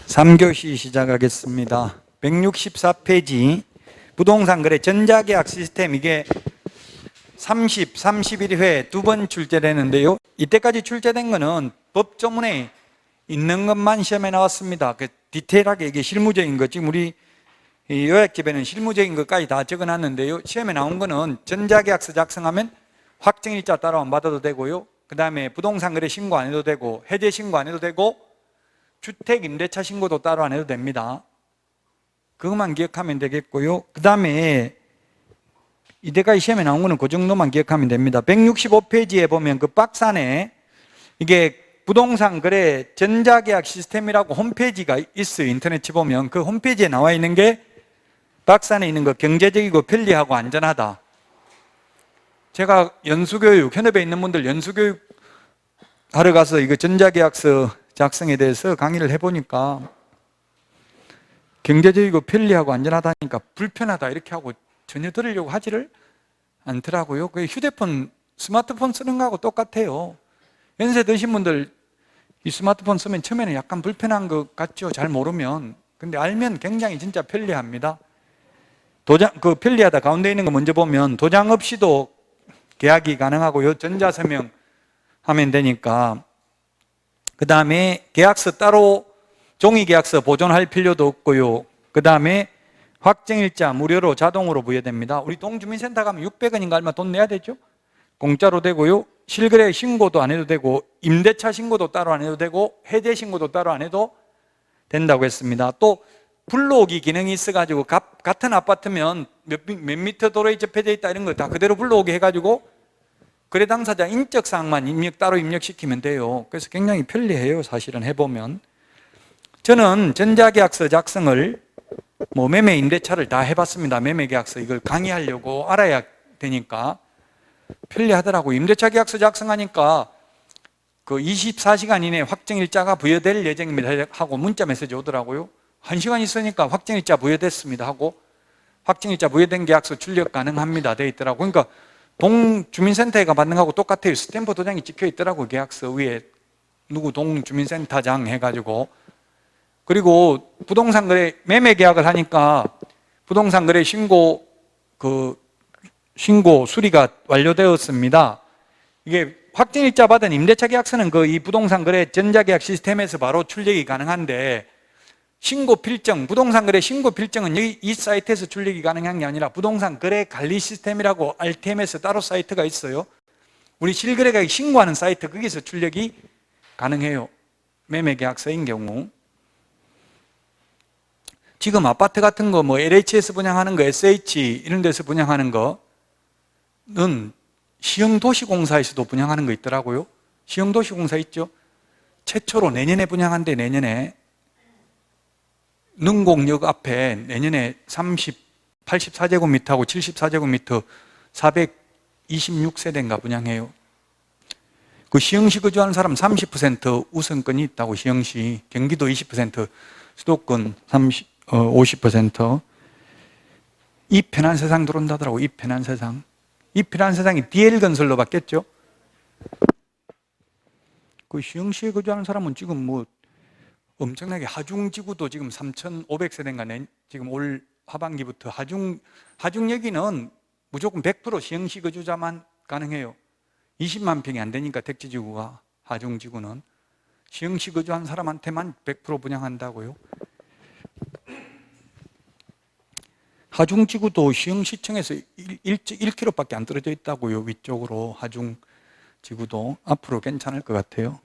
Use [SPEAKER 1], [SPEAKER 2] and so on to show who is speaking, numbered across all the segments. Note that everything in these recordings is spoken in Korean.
[SPEAKER 1] 3교시 시작하겠습니다. 164페이지 부동산 거래 전자계약 시스템, 이게 31회 두 번 출제되는데요. 이때까지 출제된 거는 법조문에 있는 것만 시험에 나왔습니다. 그 디테일하게 이게 실무적인 거, 지금 우리 요약집에는 실무적인 것까지 다 적어놨는데요. 시험에 나온 거는 전자계약서 작성하면 확정일자 따로 안 받아도 되고요. 그 다음에 부동산 거래 신고 안 해도 되고, 해제 신고 안 해도 되고, 주택 임대차 신고도 따로 안 해도 됩니다. 그것만 기억하면 되겠고요. 그 다음에 이때까지 시험에 나온 거는 그 정도만 기억하면 됩니다. 165페이지에 보면 그 박스 안에 이게 부동산 거래 전자계약 시스템이라고 홈페이지가 있어요. 인터넷 보면 그 홈페이지에 나와 있는 게 박스 안에 있는 거, 경제적이고 편리하고 안전하다. 제가 연수교육, 현업에 있는 분들 연수교육 하러 가서 이거 전자계약서 작성에 대해서 강의를 해보니까 경제적이고 편리하고 안전하다니까 불편하다 이렇게 하고 전혀 들으려고 하지를 않더라고요. 그 휴대폰, 스마트폰 쓰는 거하고 똑같아요. 연세 드신 분들 이 스마트폰 쓰면 처음에는 약간 불편한 것 같죠, 잘 모르면. 근데 알면 굉장히 진짜 편리합니다. 도장, 그 편리하다 가운데 있는 거 먼저 보면 도장 없이도 계약이 가능하고요. 전자서명 하면 되니까. 그 다음에 계약서 따로 종이계약서 보존할 필요도 없고요. 그 다음에 확정일자 무료로 자동으로 부여됩니다. 우리 동주민센터 가면 600원인가 얼마 돈 내야 되죠? 공짜로 되고요. 실거래 신고도 안 해도 되고, 임대차 신고도 따로 안 해도 되고, 해제 신고도 따로 안 해도 된다고 했습니다. 또 불러오기 기능이 있어가지고 같은 아파트면 몇 미터 도로에 접해져 있다 이런 거 다 그대로 불러오게 해가지고 거래 당사자 인적사항만 따로 입력시키면 돼요. 그래서 굉장히 편리해요. 사실은 해보면. 저는 전자계약서 작성을 매매 임대차를 다 해봤습니다. 매매계약서 이걸 강의하려고 알아야 되니까 편리하더라고요. 임대차 계약서 작성하니까 그 24시간 이내에 확정일자가 부여될 예정입니다 하고 문자 메시지 오더라고요. 1시간 있으니까 확정일자 부여됐습니다 하고 확정일자 부여된 계약서 출력 가능합니다 돼 있더라고요. 그러니까 동주민센터에 받는 거하고 똑같아요. 스탬프 도장이 찍혀 있더라고요. 계약서 위에 누구 동주민센터장 해가지고. 그리고 부동산 거래 매매 계약을 하니까 부동산 거래 신고 수리가 완료되었습니다. 이게 확정일자 받은 임대차 계약서는 이 부동산 거래 전자계약 시스템에서 바로 출력이 가능한데, 신고 필정, 부동산 거래 신고 필정은 이 사이트에서 출력이 가능한 게 아니라 부동산 거래 관리 시스템이라고 RTM에서 따로 사이트가 있어요. 우리 실거래가 신고하는 사이트, 거기서 출력이 가능해요. 매매 계약서인 경우. 지금 아파트 같은 거 LH에서 분양하는 거, SH 이런 데서 분양하는 거는 시흥도시공사에서도 분양하는 거 있더라고요. 시흥도시공사 있죠? 최초로 내년에 분양한대. 내년에 능곡역 앞에 내년에 84제곱미터하고 74제곱미터 426세대인가 분양해요. 그 시흥시 거주하는 사람 30% 우선권이 있다고. 시흥시, 경기도 20%, 수도권 50%. 이 편한 세상 들어온다더라고. 이 편한 세상. 이 편한 세상이 DL건설로 바뀌었죠. 그 시흥시에 거주하는 사람은 지금 엄청나게 하중지구도 지금 3,500세대인가 지금 올 하반기부터 하중여기는 무조건 100% 시흥시 거주자만 가능해요. 20만 평이 안 되니까 택지지구가, 하중지구는 시흥시 거주한 사람한테만 100% 분양한다고요. 하중지구도 시흥시청에서 1km밖에 안 떨어져 있다고요. 위쪽으로 하중지구도 앞으로 괜찮을 것 같아요.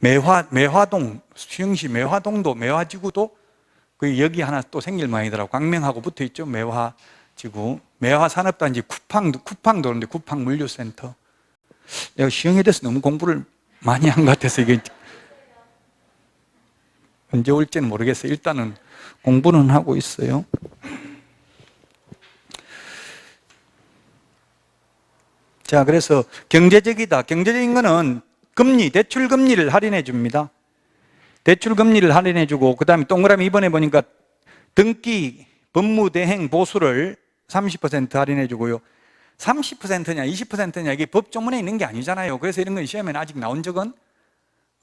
[SPEAKER 1] 매화동, 시흥시 매화동도, 매화지구도 여기 하나 또 생길 모양이더라고요. 광명하고 붙어 있죠. 매화지구. 매화산업단지 쿠팡도 오는데 쿠팡 물류센터. 내가 시흥에 대해서 너무 공부를 많이 한 것 같아서 이게 언제 올지는 모르겠어요. 일단은 공부는 하고 있어요. 자, 그래서 경제적이다. 경제적인 거는 금리, 대출 금리를 할인해 줍니다. 대출 금리를 할인해 주고, 그 다음에 동그라미 이번에 보니까 등기, 법무대행, 보수를 30% 할인해 주고요. 30%냐 20%냐 이게 법조문에 있는 게 아니잖아요. 그래서 이런 건 시험에는 아직 나온 적은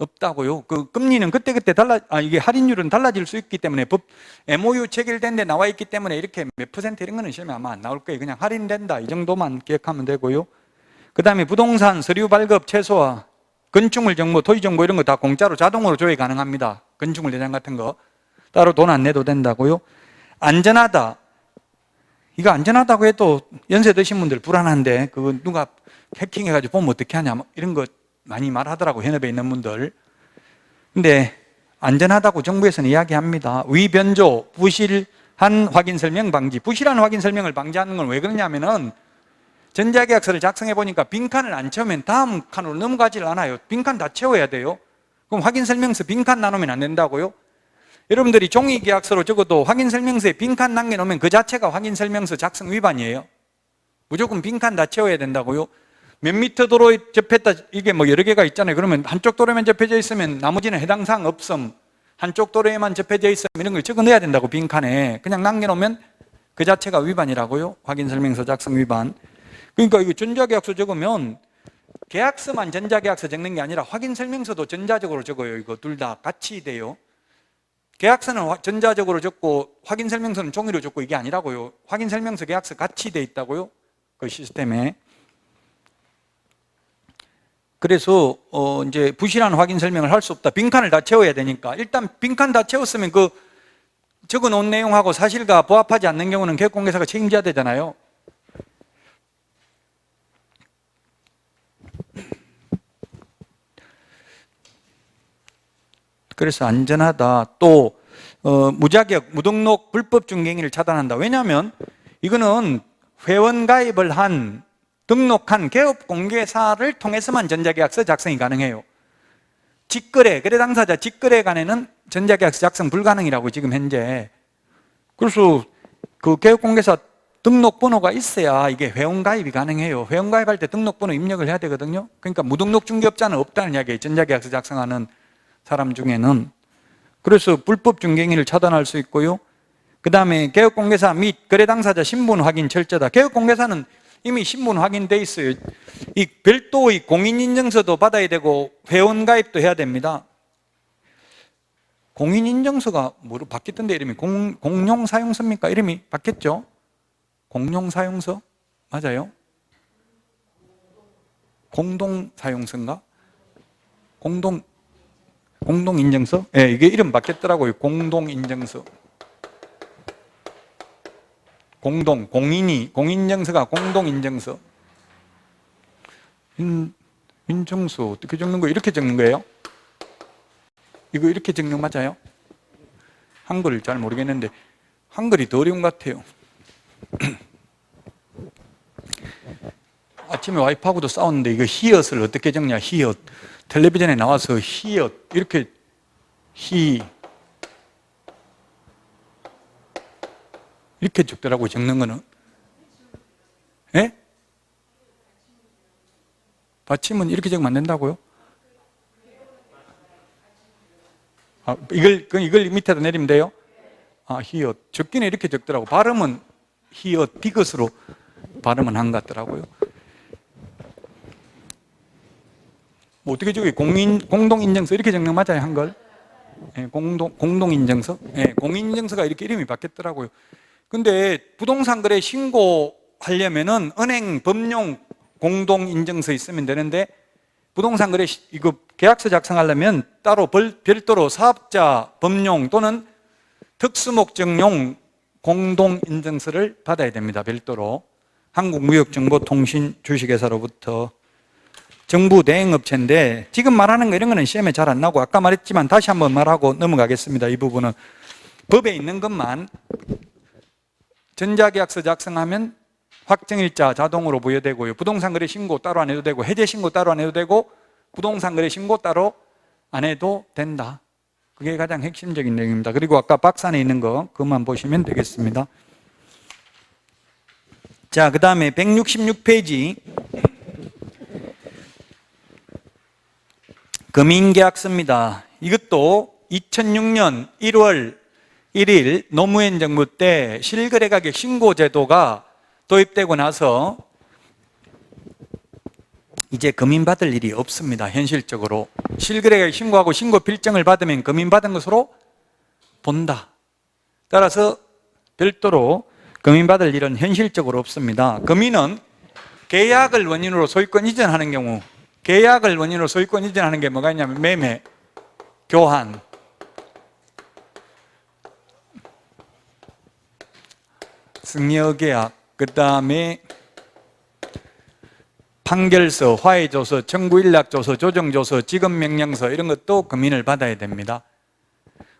[SPEAKER 1] 없다고요. 그 금리는 그때그때 이게 할인율은 달라질 수 있기 때문에 MOU 체결된 데 나와 있기 때문에 이렇게 몇 퍼센트 이런 거는 시험에 아마 안 나올 거예요. 그냥 할인된다 이 정도만 기억하면 되고요. 그 다음에 부동산 서류 발급 최소화, 건축물 정보, 토지 정보 이런 거 다 공짜로 자동으로 조회 가능합니다. 건축물 대장 같은 거 따로 돈 안 내도 된다고요. 안전하다. 이거 안전하다고 해도 연세 드신 분들 불안한데 그거 누가 해킹해가지고 보면 어떻게 하냐 이런 거 많이 말하더라고, 현업에 있는 분들. 근데 안전하다고 정부에서는 이야기합니다. 위변조, 부실한 확인 설명 방지. 부실한 확인 설명을 방지하는 건 왜 그러냐면은 전자계약서를 작성해 보니까 빈칸을 안 채우면 다음 칸으로 넘어가질 않아요. 빈칸 다 채워야 돼요. 그럼 확인설명서 빈칸 나누면 안 된다고요? 여러분들이 종이계약서로 적어도 확인설명서에 빈칸 남겨놓으면 그 자체가 확인설명서 작성 위반이에요. 무조건 빈칸 다 채워야 된다고요? 몇 미터 도로에 접했다, 이게 뭐 여러 개가 있잖아요. 그러면 한쪽 도로에만 접혀져 있으면 나머지는 해당 사항 없음, 한쪽 도로에만 접혀져 있으면 이런 걸 적어 넣어야 된다고, 빈칸에. 그냥 남겨놓으면 그 자체가 위반이라고요. 확인설명서 작성 위반. 그러니까 이거 전자계약서 적으면 계약서만 전자계약서 적는 게 아니라 확인설명서도 전자적으로 적어요. 이거 둘 다 같이 돼요. 계약서는 전자적으로 적고 확인설명서는 종이로 적고 이게 아니라고요. 확인설명서, 계약서 같이 돼 있다고요. 그 시스템에. 그래서 이제 부실한 확인 설명을 할 수 없다. 빈칸을 다 채워야 되니까. 일단 빈칸 다 채웠으면 그 적어 놓은 내용하고 사실과 부합하지 않는 경우는 계약공개사가 책임져야 되잖아요. 그래서 안전하다. 또 무자격, 무등록, 불법 중개행위를 차단한다. 왜냐하면 이거는 회원 가입을 한 등록한 개업공개사를 통해서만 전자계약서 작성이 가능해요. 직거래, 거래 당사자 직거래 간에는 전자계약서 작성 불가능이라고 지금 현재. 그래서 그 개업공개사 등록번호가 있어야 이게 회원가입이 가능해요. 회원가입할 때 등록번호 입력을 해야 되거든요. 그러니까 무등록 중개업자는 없다는 이야기예요. 전자계약서 작성하는 사람 중에는. 그래서 불법 중개행위를 차단할 수 있고요. 그 다음에 개업공개사 및 거래 당사자 신분 확인 철저다. 개업공개사는 이미 신분 확인돼 있어요. 이 별도의 공인인증서도 받아야 되고 회원가입도 해야 됩니다. 공인인증서가 뭐로 바뀌었던데, 이름이 공용사용서입니까? 이름이 바뀌었죠? 공용사용서? 맞아요? 공동사용서인가? 공동인증서? 예, 이게 이름 바뀌었더라고요. 공동인증서. 공인증서가 공동인증서. 인증서 어떻게 적는 거예요? 이렇게 적는 거예요? 이거 이렇게 적는 거 맞아요? 한글을 잘 모르겠는데 한글이 더 어려운 것 같아요. 아침에 와이프하고도 싸웠는데 이거 히읗을 어떻게 적냐, 히읗. 텔레비전에 나와서 히읗 이렇게 이렇게 적더라고요. 적는 거는. 예? 받침은 이렇게 적으면 안 된다고요? 이걸 밑에다 내리면 돼요? 히읗. 적기는 이렇게 적더라고. 발음은 히읗, 디귿으로 발음은 한 것 같더라고요. 뭐 어떻게 적어요? 공동인증서 이렇게 적는 거 맞아요? 한글? 예, 공동인증서? 예, 공인인증서가 이렇게 이름이 바뀌었더라고요. 근데 부동산 거래 신고하려면은 은행 법용 공동인증서 있으면 되는데 부동산 거래 이거 계약서 작성하려면 따로 별도로 사업자 법용 또는 특수목적용 공동인증서를 받아야 됩니다. 별도로. 한국무역정보통신 주식회사로부터. 정부 대행업체인데 지금 말하는 거 이런 거는 시험에 잘 안 나오고 아까 말했지만 다시 한번 말하고 넘어가겠습니다. 이 부분은 법에 있는 것만. 전자계약서 작성하면 확정일자 자동으로 부여되고요. 부동산 거래 신고 따로 안 해도 되고 해제 신고 따로 안 해도 되고 부동산 거래 신고 따로 안 해도 된다. 그게 가장 핵심적인 내용입니다. 그리고 아까 박스 안에 있는 거 그것만 보시면 되겠습니다. 자, 그 다음에 166페이지 금융계약서입니다. 이것도 2006년 1월 1일 노무현 정부 때 실거래가격 신고제도가 도입되고 나서 이제 금인받을 일이 없습니다. 현실적으로. 실거래가액 신고하고 신고 필증을 받으면 금인받은 것으로 본다. 따라서 별도로 금인받을 일은 현실적으로 없습니다. 금인은 계약을 원인으로 소유권 이전하는 경우, 계약을 원인으로 소유권 이전하는 게 뭐가 있냐면 매매, 교환, 승여계약, 그 다음에 판결서, 화해조서, 청구일락조서, 조정조서, 지급명령서 이런 것도 금인을 받아야 됩니다.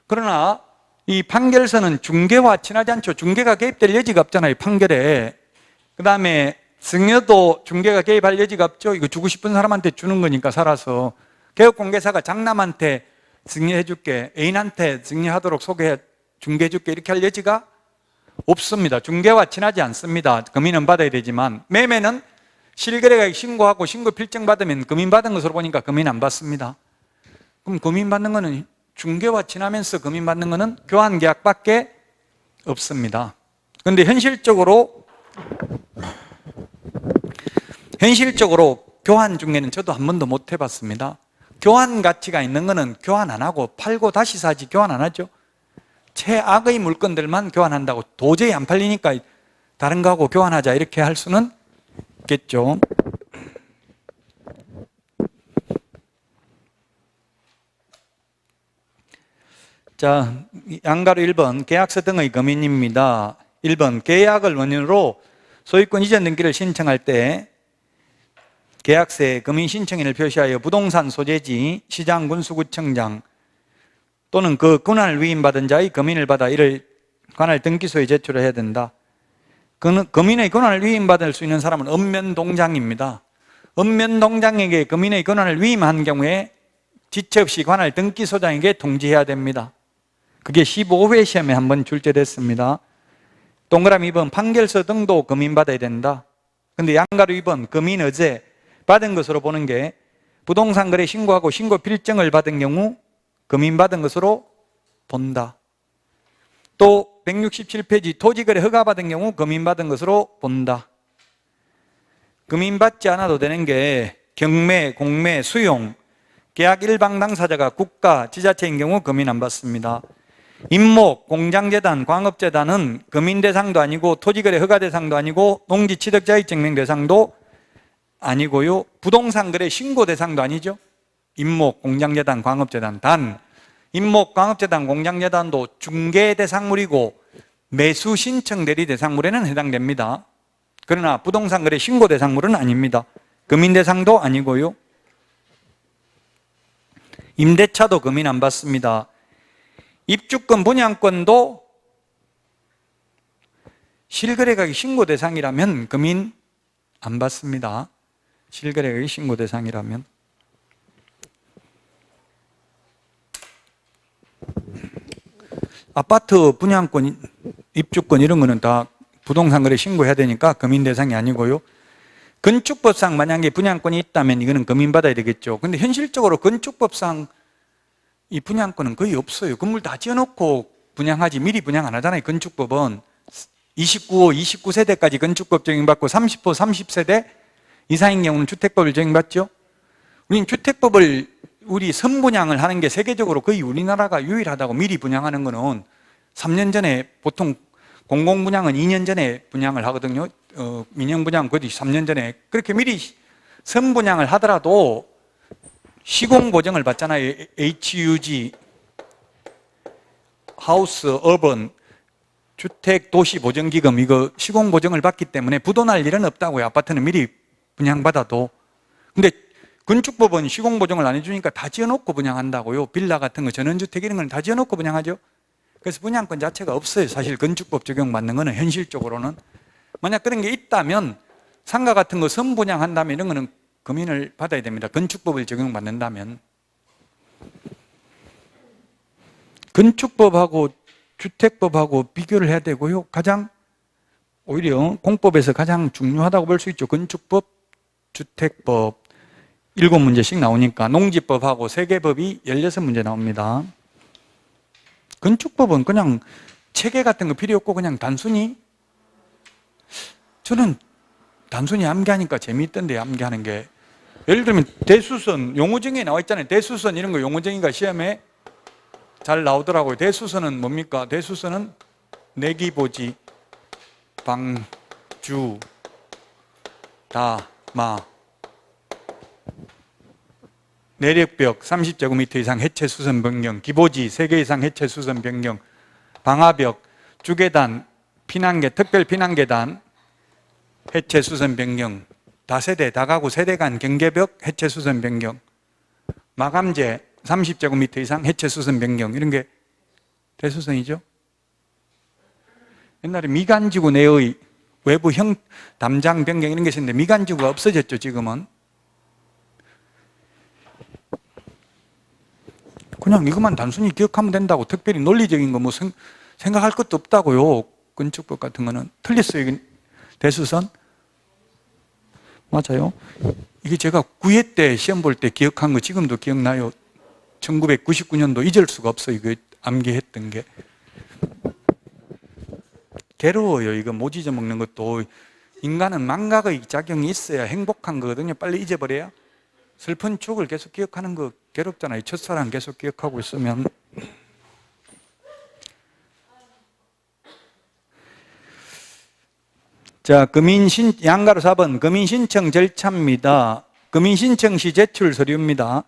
[SPEAKER 1] 그러나 이 판결서는 중개와 친하지 않죠. 중개가 개입될 여지가 없잖아요, 판결에. 그 다음에 승여도 중개가 개입할 여지가 없죠. 이거 주고 싶은 사람한테 주는 거니까 살아서. 개업공개사가 장남한테 승여해줄게, 애인한테 승여하도록 중개해줄게 이렇게 할 여지가 없습니다. 중개와 친하지 않습니다. 금인은 받아야 되지만, 매매는 실거래가액 신고하고 신고 필증 받으면 금인 받은 것으로 보니까 금인 안 받습니다. 그럼 금인 받는 거는, 중개와 친하면서 금인 받는 거는 교환 계약밖에 없습니다. 그런데 현실적으로 교환 중에는 저도 한 번도 못 해봤습니다. 교환 가치가 있는 거는 교환 안 하고 팔고 다시 사지 교환 안 하죠. 최악의 물건들만 교환한다고, 도저히 안 팔리니까 다른 거하고 교환하자 이렇게 할 수는 있겠죠. 자, 양가로 1번 계약서 등의 금인입니다. 1번 계약을 원인으로 소유권 이전 등기를 신청할 때 계약서에 금인 신청인을 표시하여 부동산 소재지, 시장, 군수구청장 또는 그 권한을 위임받은 자의 금인을 받아 이를 관할 등기소에 제출을 해야 된다. 금인의 권한을 위임받을 수 있는 사람은 읍면동장입니다. 읍면동장에게 금인의 권한을 위임한 경우에 지체 없이 관할 등기소장에게 통지해야 됩니다. 그게 15회 시험에 한번 출제됐습니다. 동그라미 2번 판결서 등도 금인받아야 된다. 근데 양가로 2번 금인의제 받은 것으로 보는 게 부동산 거래 신고하고 신고 필증을 받은 경우 금인받은 것으로 본다. 또 167페이지 토지거래 허가받은 경우 금인받은 것으로 본다. 금인받지 않아도 되는 게 경매, 공매, 수용, 계약 일방 당사자가 국가, 지자체인 경우 금인 안 받습니다. 임목, 공장재단, 광업재단은 금인 대상도 아니고 토지거래 허가 대상도 아니고 농지취득자의 증명 대상도 아니고요. 부동산 거래 신고 대상도 아니죠. 임목, 공장재단, 광업재단. 단 임목, 광업재단, 공장재단도 중개 대상물이고 매수 신청 대리 대상물에는 해당됩니다. 그러나 부동산 거래 신고 대상물은 아닙니다. 금인 대상도 아니고요. 임대차도 금인 안 받습니다. 입주권, 분양권도 실거래가액 신고 대상이라면 금인 안 받습니다. 실거래가액 신고 대상이라면. 아파트 분양권, 입주권 이런 거는 다 부동산 거래 신고해야 되니까 금인 대상이 아니고요. 건축법상 만약에 분양권이 있다면 이거는 금인받아야 되겠죠. 근데 현실적으로 건축법상 이 분양권은 거의 없어요. 건물 다 지어놓고 분양하지 미리 분양 안 하잖아요. 건축법은 29호, 29세대까지 건축법 적용받고 30호, 30세대 이상인 경우는 주택법을 적용받죠. 우리는 주택법을 우리 선분양을 하는 게 세계적으로 거의 우리나라가 유일하다고. 미리 분양하는 거는 3년 전에, 보통 공공분양은 2년 전에 분양을 하거든요. 민영분양 그것도 3년 전에. 그렇게 미리 선분양을 하더라도 시공보증을 받잖아요. HUG, 하우스, 어번, 주택도시보증기금, 이거 시공보증을 받기 때문에 부도날 일은 없다고요. 아파트는 미리 분양받아도. 근데 건축법은 시공보증을 안 해주니까 다 지어놓고 분양한다고요. 빌라 같은 거, 전원주택 이런 건 다 지어놓고 분양하죠. 그래서 분양권 자체가 없어요. 사실 건축법 적용받는 거는 현실적으로는. 만약 그런 게 있다면 상가 같은 거 선분양한다면 이런 거는 금인을 받아야 됩니다. 건축법을 적용받는다면. 건축법하고 주택법하고 비교를 해야 되고요. 오히려 공법에서 가장 중요하다고 볼 수 있죠. 건축법, 주택법 7문제씩 나오니까 농지법하고 세계법이 16문제 나옵니다. 건축법은 그냥 체계 같은 거 필요 없고 그냥 저는 단순히 암기하니까 재미있던데, 암기하는 게. 예를 들면 대수선, 용어정의에 나와 있잖아요. 대수선 이런 거 용어정의가 시험에 잘 나오더라고요. 대수선은 뭡니까? 대수선은 내기보지, 방주, 다마, 내력벽 30제곱미터 이상 해체 수선 변경, 기보지 3개 이상 해체 수선 변경, 방화벽, 주계단, 피난계, 특별 피난계단 해체 수선 변경, 다세대, 다가구 세대 간 경계벽 해체 수선 변경, 마감재 30제곱미터 이상 해체 수선 변경, 이런 게 대수선이죠. 옛날에 미간지구 내의 외부 형 담장 변경 이런 게 있었는데 미간지구가 없어졌죠. 지금은 그냥 이것만 단순히 기억하면 된다고 특별히 논리적인 거 뭐 생각할 것도 없다고요. 건축법 같은 거는 틀렸어요. 대수선 맞아요. 이게 제가 9회 때 시험 볼 때 기억한 거 지금도 기억나요. 1999년도 잊을 수가 없어요. 이거 암기했던 게. 괴로워요. 이거 못 잊어먹는 것도. 인간은 망각의 작용이 있어야 행복한 거거든요. 빨리 잊어버려야. 슬픈 추억을 계속 기억하는 거 괴롭잖아요. 첫사랑 계속 기억하고 있으면. 자, 양가로 4번 금인신청 절차입니다. 금인신청 시 제출 서류입니다.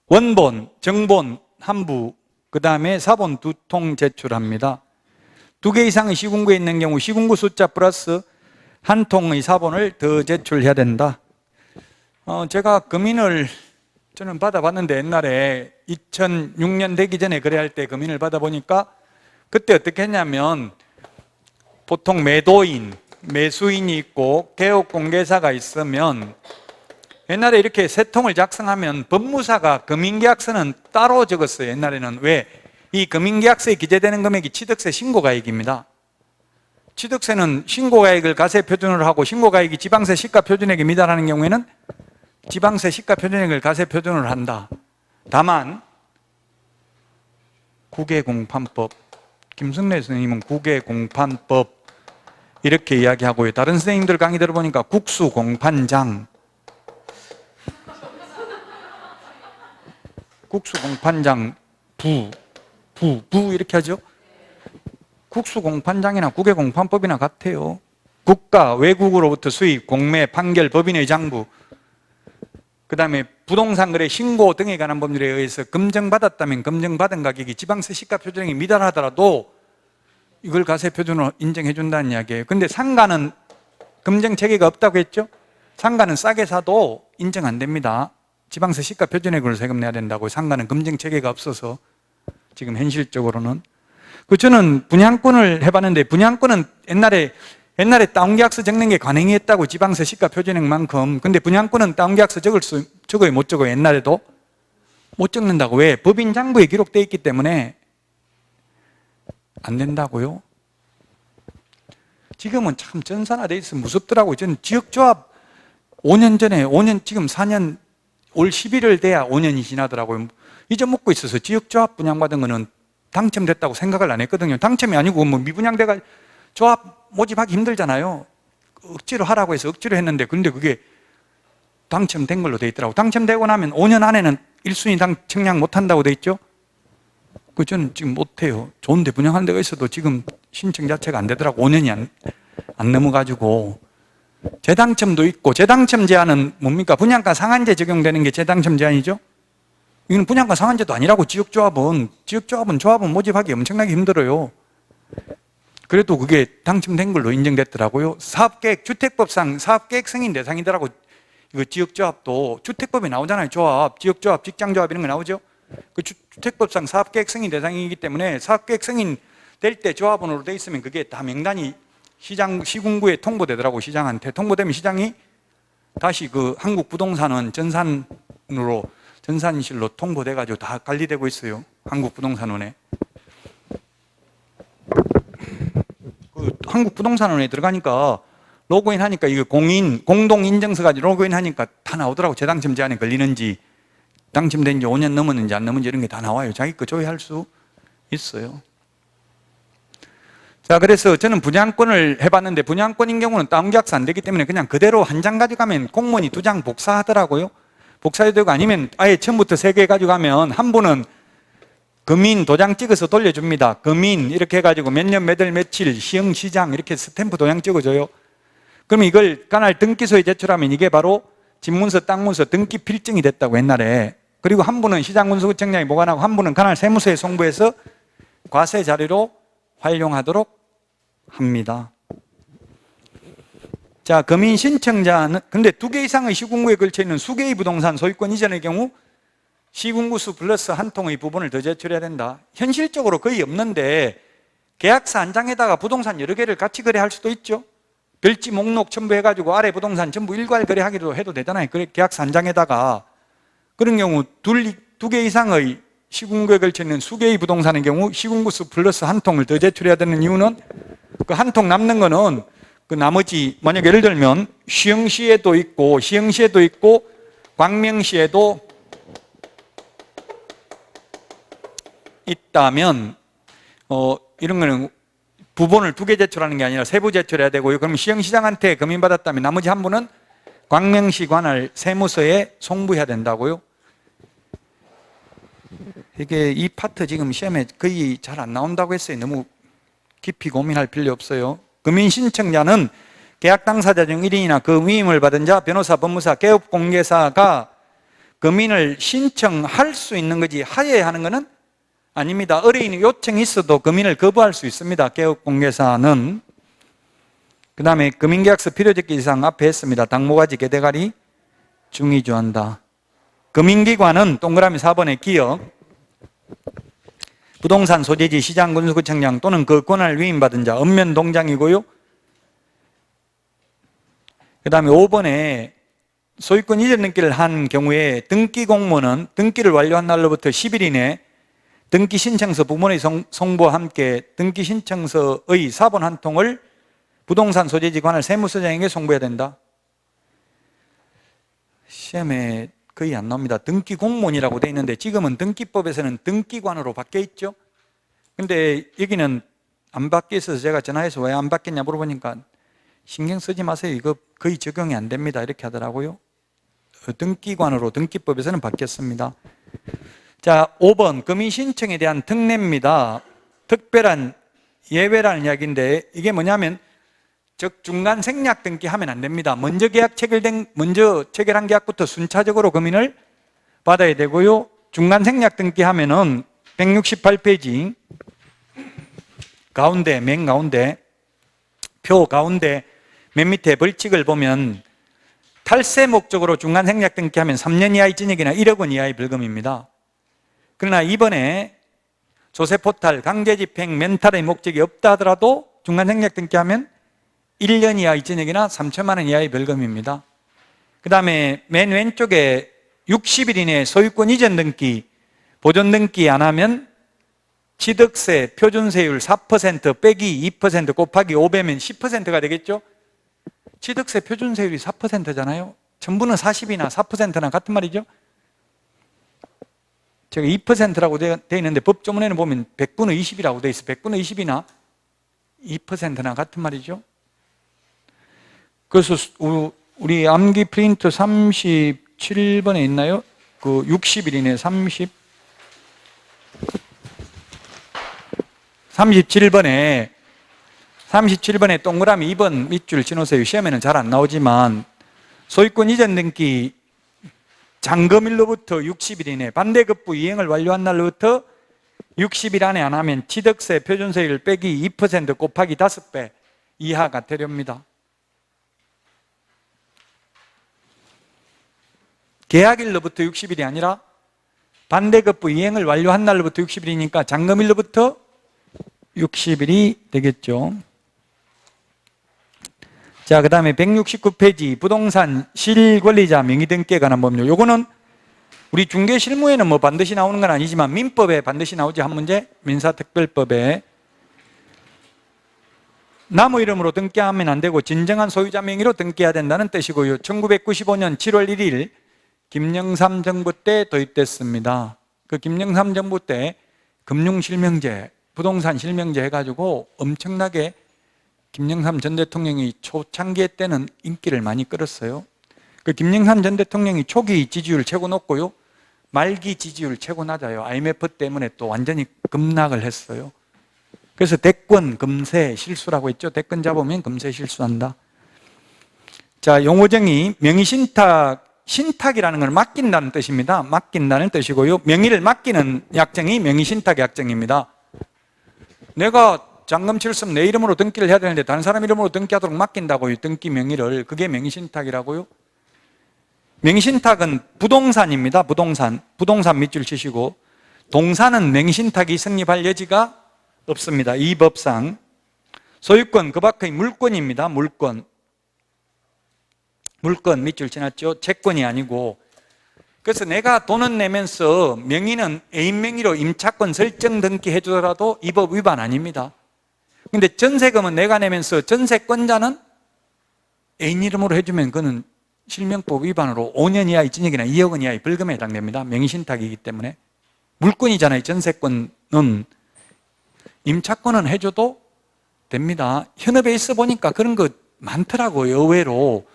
[SPEAKER 1] 원본, 정본, 한부, 그 다음에 사본 2통 제출합니다. 2개 이상의 시군구에 있는 경우 시군구 숫자 플러스 1통의 사본을 더 제출해야 된다. 제가 금인을 저는 받아봤는데 옛날에 2006년 되기 전에 거래할 때 금인을 받아보니까 그때 어떻게 했냐면 보통 매도인, 매수인이 있고 개업공개사가 있으면 옛날에 이렇게 세 통을 작성하면 법무사가 금인계약서는 따로 적었어요. 옛날에는. 왜? 이 금인계약서에 기재되는 금액이 취득세 신고가액입니다. 취득세는 신고가액을 가세표준으로 하고 신고가액이 지방세 시가표준액에 미달하는 경우에는 지방세 시가표준액을 가세표준으로 한다. 다만 국외공판법, 김승래 선생님은 국외공판법 이렇게 이야기하고요. 다른 선생님들 강의 들어보니까 국수공판장, 국수공판장 부 이렇게 하죠. 국수공판장이나 국외공판법이나 같아요. 국가, 외국으로부터 수입, 공매, 판결, 법인의 장부, 그 다음에 부동산 거래 신고 등에 관한 법률에 의해서 검증받았다면 검증받은 가격이 지방세 시가표준액에 미달하더라도 이걸 가세표준으로 인정해 준다는 이야기예요. 근데 상가는 검증 체계가 없다고 했죠? 상가는 싸게 사도 인정 안 됩니다. 지방세 시가표준액으로 세금 내야 된다고. 상가는 검증 체계가 없어서 지금 현실적으로는. 저는 분양권을 해봤는데 분양권은 옛날에 다운계약서 적는 게 관행했다고 지방세 시가표준액만큼. 근데 분양권은 다운계약서 적어요 못 적어요? 옛날에도 못 적는다고. 왜? 법인 장부에 기록되어 있기 때문에 안 된다고요. 지금은 참 전산화되어 있어서 무섭더라고요. 저는 지역조합 5년 전에 지금 4년 올 11월 돼야 5년이 지나더라고요. 잊어먹고 있어서 지역조합 분양받은 거는 당첨됐다고 생각을 안 했거든요. 당첨이 아니고 뭐 미분양돼가 조합 모집하기 힘들잖아요. 억지로 하라고 해서 억지로 했는데 근데 그게 당첨된 걸로 돼 있더라고요. 당첨되고 나면 5년 안에는 1순위 청약 못한다고 돼 있죠. 저는 지금 못해요. 좋은데 분양하는 데가 있어도 지금 신청 자체가 안 되더라고. 5년이 안 넘어가지고. 재당첨도 있고, 재당첨 제한은 뭡니까? 분양가 상한제 적용되는 게 재당첨 제한이죠? 이건 분양가 상한제도 아니라고. 지역조합은 조합은 모집하기 엄청나게 힘들어요. 그래도 그게 당첨된 걸로 인정됐더라고요. 사업계획, 주택법상 사업계획 승인 대상이더라고. 이거 지역조합도 주택법에 나오잖아요. 조합, 지역조합, 직장조합 이런 거 나오죠? 주택법상 사업계획 승인 대상이기 때문에 사업계획 승인 될 때 조합원으로 돼 있으면 그게 다 명단이 시군구에 통보되더라고. 시장한테 통보되면 시장이 다시 한국부동산은 전산실로 통보돼가지고 다 관리되고 있어요. 한국부동산원에. 한국부동산원에 들어가니까 로그인 하니까 이거 공동인증서가 로그인 하니까 다 나오더라고. 재당첨 제한에 걸리는지 당첨된 지 5년 넘었는지 안 넘었는지 이런 게 다 나와요. 자기 거 조회할 수 있어요. 자, 그래서 저는 분양권을 해봤는데 분양권인 경우는 다운계약서 안 되기 때문에 그냥 그대로 한 장 가져가면 공무원이 2장 복사하더라고요. 복사해도 되고 아니면 아예 처음부터 3개 가져가면 한 분은 금인 도장 찍어서 돌려줍니다. 금인 이렇게 해가지고 몇 년 몇 월 며칠 시흥시장 이렇게 스탬프 도장 찍어줘요. 그러면 이걸 관할 등기소에 제출하면 이게 바로 집문서 땅문서 등기 필증이 됐다고 옛날에. 그리고 한 분은 시장군수구청장이 보관하고 한 분은 관할 세무서에 송부해서 과세 자료로 활용하도록 합니다. 자, 금인 신청자는 근데 2개 이상의 시군구에 걸쳐 있는 수개의 부동산 소유권 이전의 경우 시군구수 플러스 한 통의 부분을 더 제출해야 된다. 현실적으로 거의 없는데 계약서 한 장에다가 부동산 여러 개를 같이 거래할 수도 있죠. 별지 목록 첨부해가지고 아래 부동산 전부 일괄 거래하기도 해도 되잖아요. 그래 계약서 한 장에다가 그런 경우 2개 이상의 시군구에 걸쳐 있는 수개의 부동산의 경우 시군구수 플러스 한 통을 더 제출해야 되는 이유는 그 한 통 남는 거는 그 나머지 만약 예를 들면 시흥시에도 있고 광명시에도 있다면 이런 거는 부본을 2개 제출하는 게 아니라 세부 제출해야 되고요. 그럼 시흥시장한테 금인받았다면 나머지 한 분은 광명시 관할 세무서에 송부해야 된다고요. 이게 이 파트 지금 시험에 거의 잘 안 나온다고 했어요. 너무 깊이 고민할 필요 없어요. 금인 신청자는 계약 당사자 중 1인이나 그 위임을 받은 자, 변호사, 법무사, 개업공개사가 금인을 신청할 수 있는 거지 하여야 하는 것은 아닙니다. 의뢰인의 요청이 있어도 금인을 거부할 수 있습니다. 개업공개사는. 그 다음에 금인계약서 필요적기 이상 앞에 했습니다. 당모가지 개대가리 중의주한다. 금인기관은 동그라미 4번에 기업, 부동산 소재지 시장군수구청장 또는 그 권한을 위임받은 자, 읍면동장이고요. 그 다음에 5번에 소유권 이전 등기를 한 경우에 등기공무원은 등기를 완료한 날로부터 10일 이내 등기신청서 부문의 송부와 함께 등기신청서의 사본 한 통을 부동산 소재지 관할 세무서장에게 송부해야 된다. 시험에 거의 안 나옵니다. 등기공무원이라고 되어 있는데 지금은 등기법에서는 등기관으로 바뀌어 있죠. 근데 여기는 안 바뀌어 있어서 제가 전화해서 왜 안 바뀌었냐 물어보니까 신경 쓰지 마세요. 이거 거의 적용이 안 됩니다. 이렇게 하더라고요. 등기관으로 등기법에서는 바뀌었습니다. 자, 5번 금인 신청에 대한 특례입니다. 특별한 예외라는 이야기인데 이게 뭐냐면 즉 중간 생략 등기하면 안 됩니다. 먼저 체결한 계약부터 순차적으로 금인을 받아야 되고요. 중간 생략 등기하면은 168페이지 가운데 맨 가운데 표 가운데 맨 밑에 벌칙을 보면 탈세 목적으로 중간 생략 등기하면 3년 이하의 징역이나 1억 원 이하의 벌금입니다. 그러나 이번에 조세포탈, 강제집행, 멘탈의 목적이 없다 하더라도 중간 생략 등기하면 1년 이하의 징역이나 3천만 원 이하의 벌금입니다. 그 다음에 맨 왼쪽에 60일 이내에 소유권 이전 등기, 보존 등기 안 하면 취득세 표준세율 4% 빼기 2% 곱하기 5배면 10%가 되겠죠? 취득세 표준세율이 4%잖아요. 전부는 40이나 4%나 같은 말이죠. 제가 2%라고 되어 있는데 법조문에는 보면 100분의 20이라고 되어 있어요. 100분의 20이나 2%나 같은 말이죠. 그래서 우리 암기 프린트 37번에 있나요? 그 60일 이내 37번에 동그라미 2번 밑줄 지놓으세요. 시험에는 잘 안 나오지만 소유권 이전 등기 잔금일로부터 60일 이내 반대급부 이행을 완료한 날로부터 60일 안에 안 하면 취득세 표준세율 빼기 2% 곱하기 5배 이하가 되렵니다. 계약일로부터 60일이 아니라 반대급부 이행을 완료한 날로부터 60일이니까 잔금일로부터 60일이 되겠죠. 자, 그 다음에 169페이지 부동산 실권리자 명의등기에 관한 법률. 요거는 우리 중개실무에는 뭐 반드시 나오는 건 아니지만 민법에 반드시 나오지 한 문제. 민사특별법에 남의 이름으로 등기하면 안 되고 진정한 소유자 명의로 등기해야 된다는 뜻이고요. 1995년 7월 1일 김영삼 정부 때 도입됐습니다. 그 김영삼 정부 때 금융실명제 부동산 실명제 해가지고 엄청나게 김영삼 전 대통령이 초창기 때는 인기를 많이 끌었어요. 그 김영삼 전 대통령이 초기 지지율 최고 높고요, 말기 지지율 최고 낮아요. IMF 때문에 또 완전히 급락을 했어요. 그래서 대권 금세 실수라고 했죠. 대권 잡으면 금세 실수한다. 자, 용어정의 명의신탁, 신탁이라는 걸 맡긴다는 뜻입니다. 맡긴다는 뜻이고요, 명의를 맡기는 약정이 명의신탁 약정입니다. 내가 잔금칠습 내 이름으로 등기를 해야 되는데 다른 사람 이름으로 등기하도록 맡긴다고요. 등기 명의를. 그게 명의신탁이라고요. 명의신탁은 부동산입니다. 부동산 밑줄 치시고, 동산은 명의신탁이 성립할 여지가 없습니다. 이 법상. 소유권 그 밖의 물권입니다. 물권 밑줄 지났죠. 채권이 아니고. 그래서 내가 돈은 내면서 명의는 애인 명의로 임차권 설정 등기해 주더라도 이 법 위반 아닙니다. 근데 전세금은 내가 내면서 전세권자는 애인 이름으로 해주면 그거는 실명법 위반으로 5년 이하의 징역이나 2억 원 이하의 벌금에 해당됩니다. 명의신탁이기 때문에. 물권이잖아요. 전세권은. 임차권은 해줘도 됩니다. 현업에 있어 보니까 그런 거 많더라고요. 의외로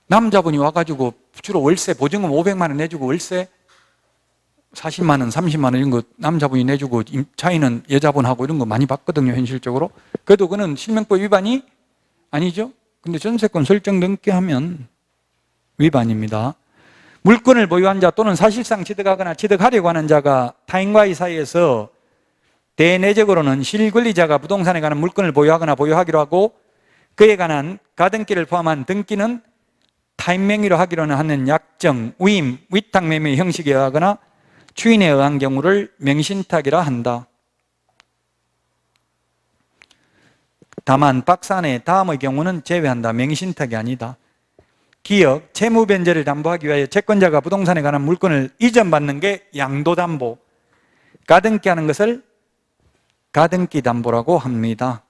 [SPEAKER 1] 남자분이 와가지고 주로 월세 보증금 500만 원 내주고 월세 40만 원, 30만 원 이런 거 남자분이 내주고 차이는 여자분하고 이런 거 많이 봤거든요. 현실적으로. 그래도 그거는 실명법 위반이 아니죠. 근데 전세권 설정 등기하면 위반입니다. 물권을 보유한 자 또는 사실상 취득하거나 취득하려고 하는 자가 타인과의 사이에서 대내적으로는 실권리자가 부동산에 관한 물권을 보유하거나 보유하기로 하고 그에 관한 가등기를 포함한 등기는 타인 명의로 하기로는 하는 약정, 위임, 위탁매매 형식에 의하거나 추인에 의한 경우를 명신탁이라 한다. 다만 박스 안에 다음의 경우는 제외한다. 명신탁이 아니다. 기억, 채무 변제를 담보하기 위하여 채권자가 부동산에 관한 물건을 이전받는 게 양도담보, 가등기하는 것을 가등기담보라고 합니다.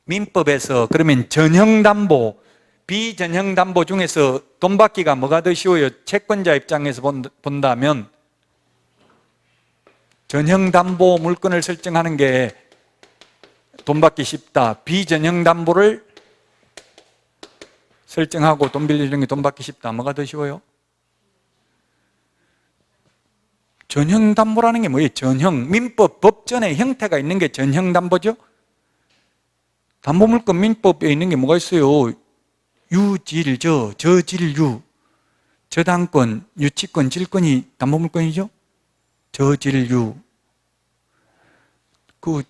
[SPEAKER 1] 민법에서 그러면 전형담보, 비전형담보 중에서 돈 받기가 뭐가 더 쉬워요? 채권자 입장에서 본다면 전형담보 물건을 설정하는 게 돈 받기 쉽다. 비전형담보를 설정하고 돈 빌리는 게 돈 받기 쉽다. 뭐가 더 쉬워요? 전형담보라는 게 뭐예요? 전형, 민법, 법전에 형태가 있는 게 전형담보죠? 담보물권 민법에 있는 게 뭐가 있어요? 유질저, 저질유, 저당권, 유치권, 질권이 담보물권이죠? 저질유. 그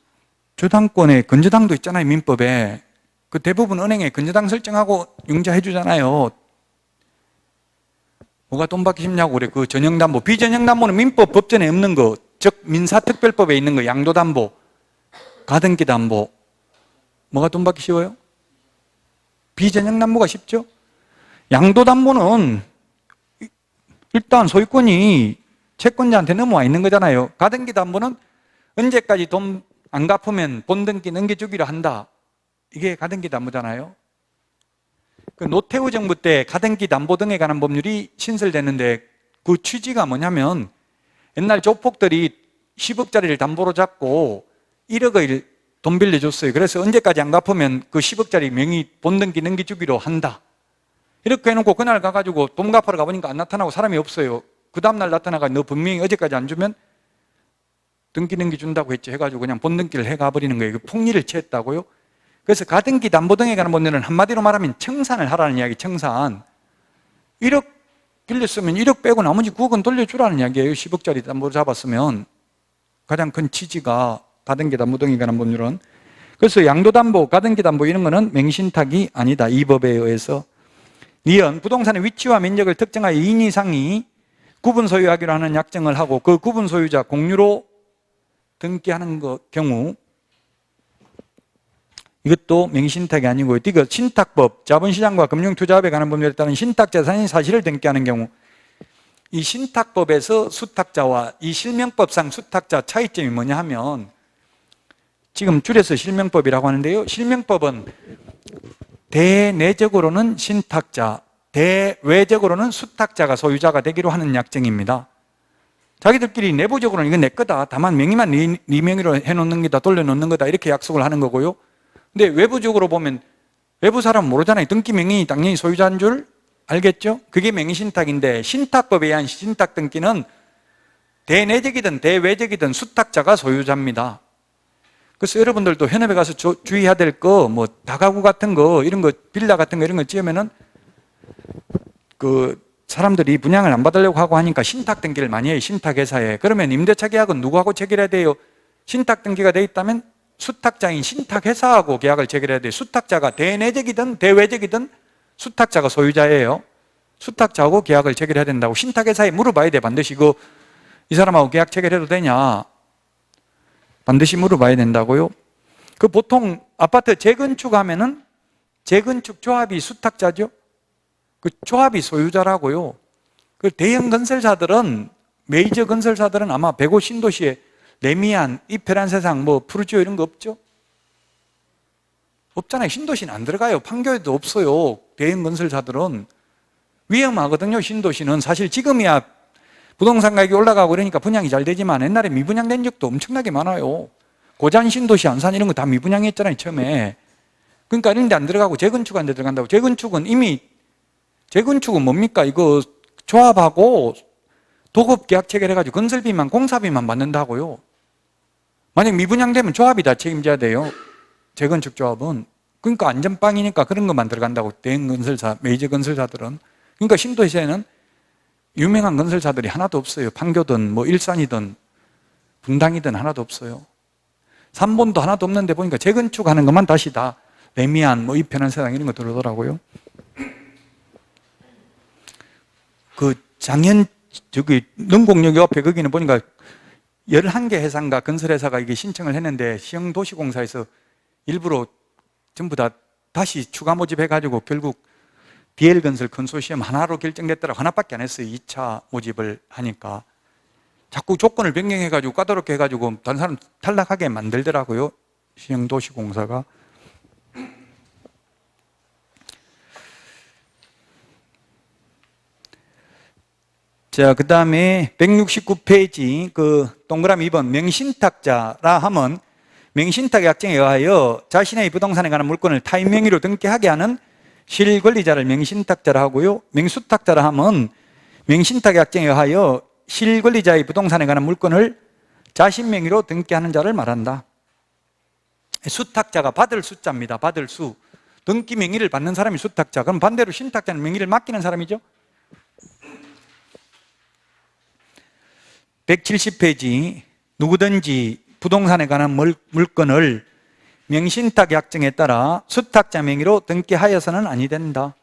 [SPEAKER 1] 저당권에 근저당도 있잖아요, 민법에. 그 대부분 은행에 근저당 설정하고 융자해 주잖아요. 뭐가 돈 받기 쉽냐고 그래. 그 전형담보. 비전형담보는 민법 법전에 없는 거, 즉 민사특별법에 있는 거, 양도담보, 가등기담보. 뭐가 돈 받기 쉬워요? 비전형담보가 쉽죠? 양도담보는 일단 소유권이 채권자한테 넘어와 있는 거잖아요. 가등기담보는 언제까지 돈 안 갚으면 본등기 넘겨주기로 한다. 이게 가등기담보잖아요. 그 노태우 정부 때 가등기담보 등에 관한 법률이 신설됐는데 그 취지가 뭐냐면 옛날 조폭들이 10억짜리를 담보로 잡고 1억을 돈 빌려줬어요. 그래서 언제까지 안 갚으면 그 10억짜리 명의 본등기 넘겨주기로 한다. 이렇게 해놓고 그날 가가지고 돈 갚으러 가보니까 안 나타나고 사람이 없어요. 그 다음날 나타나가 너 분명히 어제까지 안 주면 등기 넘겨준다고 했지 해가지고 그냥 본등기를 해가버리는 거예요. 폭리를 취했다고요. 그래서 가등기 담보 등에 관한 법률은 한마디로 말하면 청산을 하라는 이야기. 청산. 1억 빌렸으면 1억 빼고 나머지 9억은 돌려주라는 이야기예요. 10억짜리 담보를 잡았으면. 가장 큰 취지가 가등기 담보 등에 관한 법률은. 그래서 양도담보, 가등기담보 이런 거는 맹신탁이 아니다. 이 법에 의해서. 니은 부동산의 위치와 면적을 특정하여 2인 이상이 구분 소유하기로 하는 약정을 하고 그 구분 소유자 공유로 등기하는 경우 이것도 맹신탁이 아니고 이거 신탁법, 자본시장과 금융투자업에 관한 법률에 따른 신탁재산의 사실을 등기하는 경우 이 신탁법에서 수탁자와 이 실명법상 수탁자 차이점이 뭐냐 하면 지금 줄여서 실명법이라고 하는데요. 실명법은 대내적으로는 신탁자, 대외적으로는 수탁자가 소유자가 되기로 하는 약정입니다. 자기들끼리 내부적으로는 이건 내 거다. 다만 명의만 네 명의로 해놓는 거다. 돌려놓는 거다. 이렇게 약속을 하는 거고요. 근데 외부적으로 보면 외부 사람은 모르잖아요. 등기 명의 당연히 소유자인 줄 알겠죠? 그게 명의신탁인데 신탁법에 의한 신탁 등기는 대내적이든 대외적이든 수탁자가 소유자입니다. 그래서 여러분들도 현업에 가서 주의해야 될 거, 뭐 다가구 같은 거, 이런 거, 빌라 같은 거 이런 거 지으면은 그 사람들이 분양을 안 받으려고 하고 하니까 신탁 등기를 많이 해요. 신탁회사에. 그러면 임대차 계약은 누구하고 체결해야 돼요? 신탁 등기가 돼 있다면 수탁자인 신탁회사하고 계약을 체결해야 돼요. 수탁자가 대내적이든 대외적이든 수탁자가 소유자예요. 수탁자하고 계약을 체결해야 된다고 신탁회사에 물어봐야 돼. 반드시 이 사람하고 계약 체결해도 되냐? 반드시 물어봐야 된다고요. 그 보통 아파트 재건축하면은 재건축 조합이 수탁자죠. 그 조합이 소유자라고요. 그 대형 건설사들은 메이저 건설사들은 아마 105 신도시에 레미안, 이페란 세상, 뭐 푸르지오 이런 거 없죠? 없잖아요. 신도시는 안 들어가요. 판교에도 없어요. 대형 건설사들은 위험하거든요. 신도시는 사실 지금이야 부동산 가격이 올라가고 그러니까 분양이 잘 되지만 옛날에 미분양된 적도 엄청나게 많아요. 고잔 신도시, 안산 이런 거 다 미분양했잖아요. 처음에. 그러니까 이런 데 안 들어가고 재건축한 데 들어간다고. 재건축은 뭡니까? 이거 조합하고 도급 계약 체결해가지고 건설비만 공사비만 받는다고요. 만약 미분양되면 조합이 다 책임져야 돼요. 재건축 조합은. 그러니까 안전빵이니까 그런 것만 들어간다고. 대형 건설사, 메이저 건설사들은. 그러니까 신도시에는 유명한 건설사들이 하나도 없어요. 판교든 뭐 일산이든 분당이든 하나도 없어요. 삼본도 하나도 없는데 보니까 재건축하는 것만 다시 다 레미안, 뭐 이편한 세상 이런 거 들어오더라고요. 그 능곡역 옆에 거기는 보니까 11개 회사인가 건설회사가 이게 신청을 했는데 시흥도시공사에서 일부러 전부 다 다시 추가 모집해가지고 결국 BL건설 컨소시엄 하나로 결정됐더라고. 하나밖에 안 했어요. 2차 모집을 하니까. 자꾸 조건을 변경해가지고 까다롭게 해가지고 다른 사람 탈락하게 만들더라고요. 시흥도시공사가. 자, 그 다음에 169페이지 그 동그라미 2번 명신탁자라 하면 명신탁 약정에 의하여 자신의 부동산에 관한 물건을 타인 명의로 등기하게 하는 실권리자를 명신탁자라 하고요. 명수탁자라 하면 명신탁 약정에 의하여 실권리자의 부동산에 관한 물건을 자신 명의로 등기하는 자를 말한다. 수탁자가 받을 수자입니다. 받을 수. 등기 명의를 받는 사람이 수탁자. 그럼 반대로 신탁자는 명의를 맡기는 사람이죠. 170페이지 누구든지 부동산에 관한 물건을 명신탁 약정에 따라 수탁자 명의로 등기하여서는 아니 된다.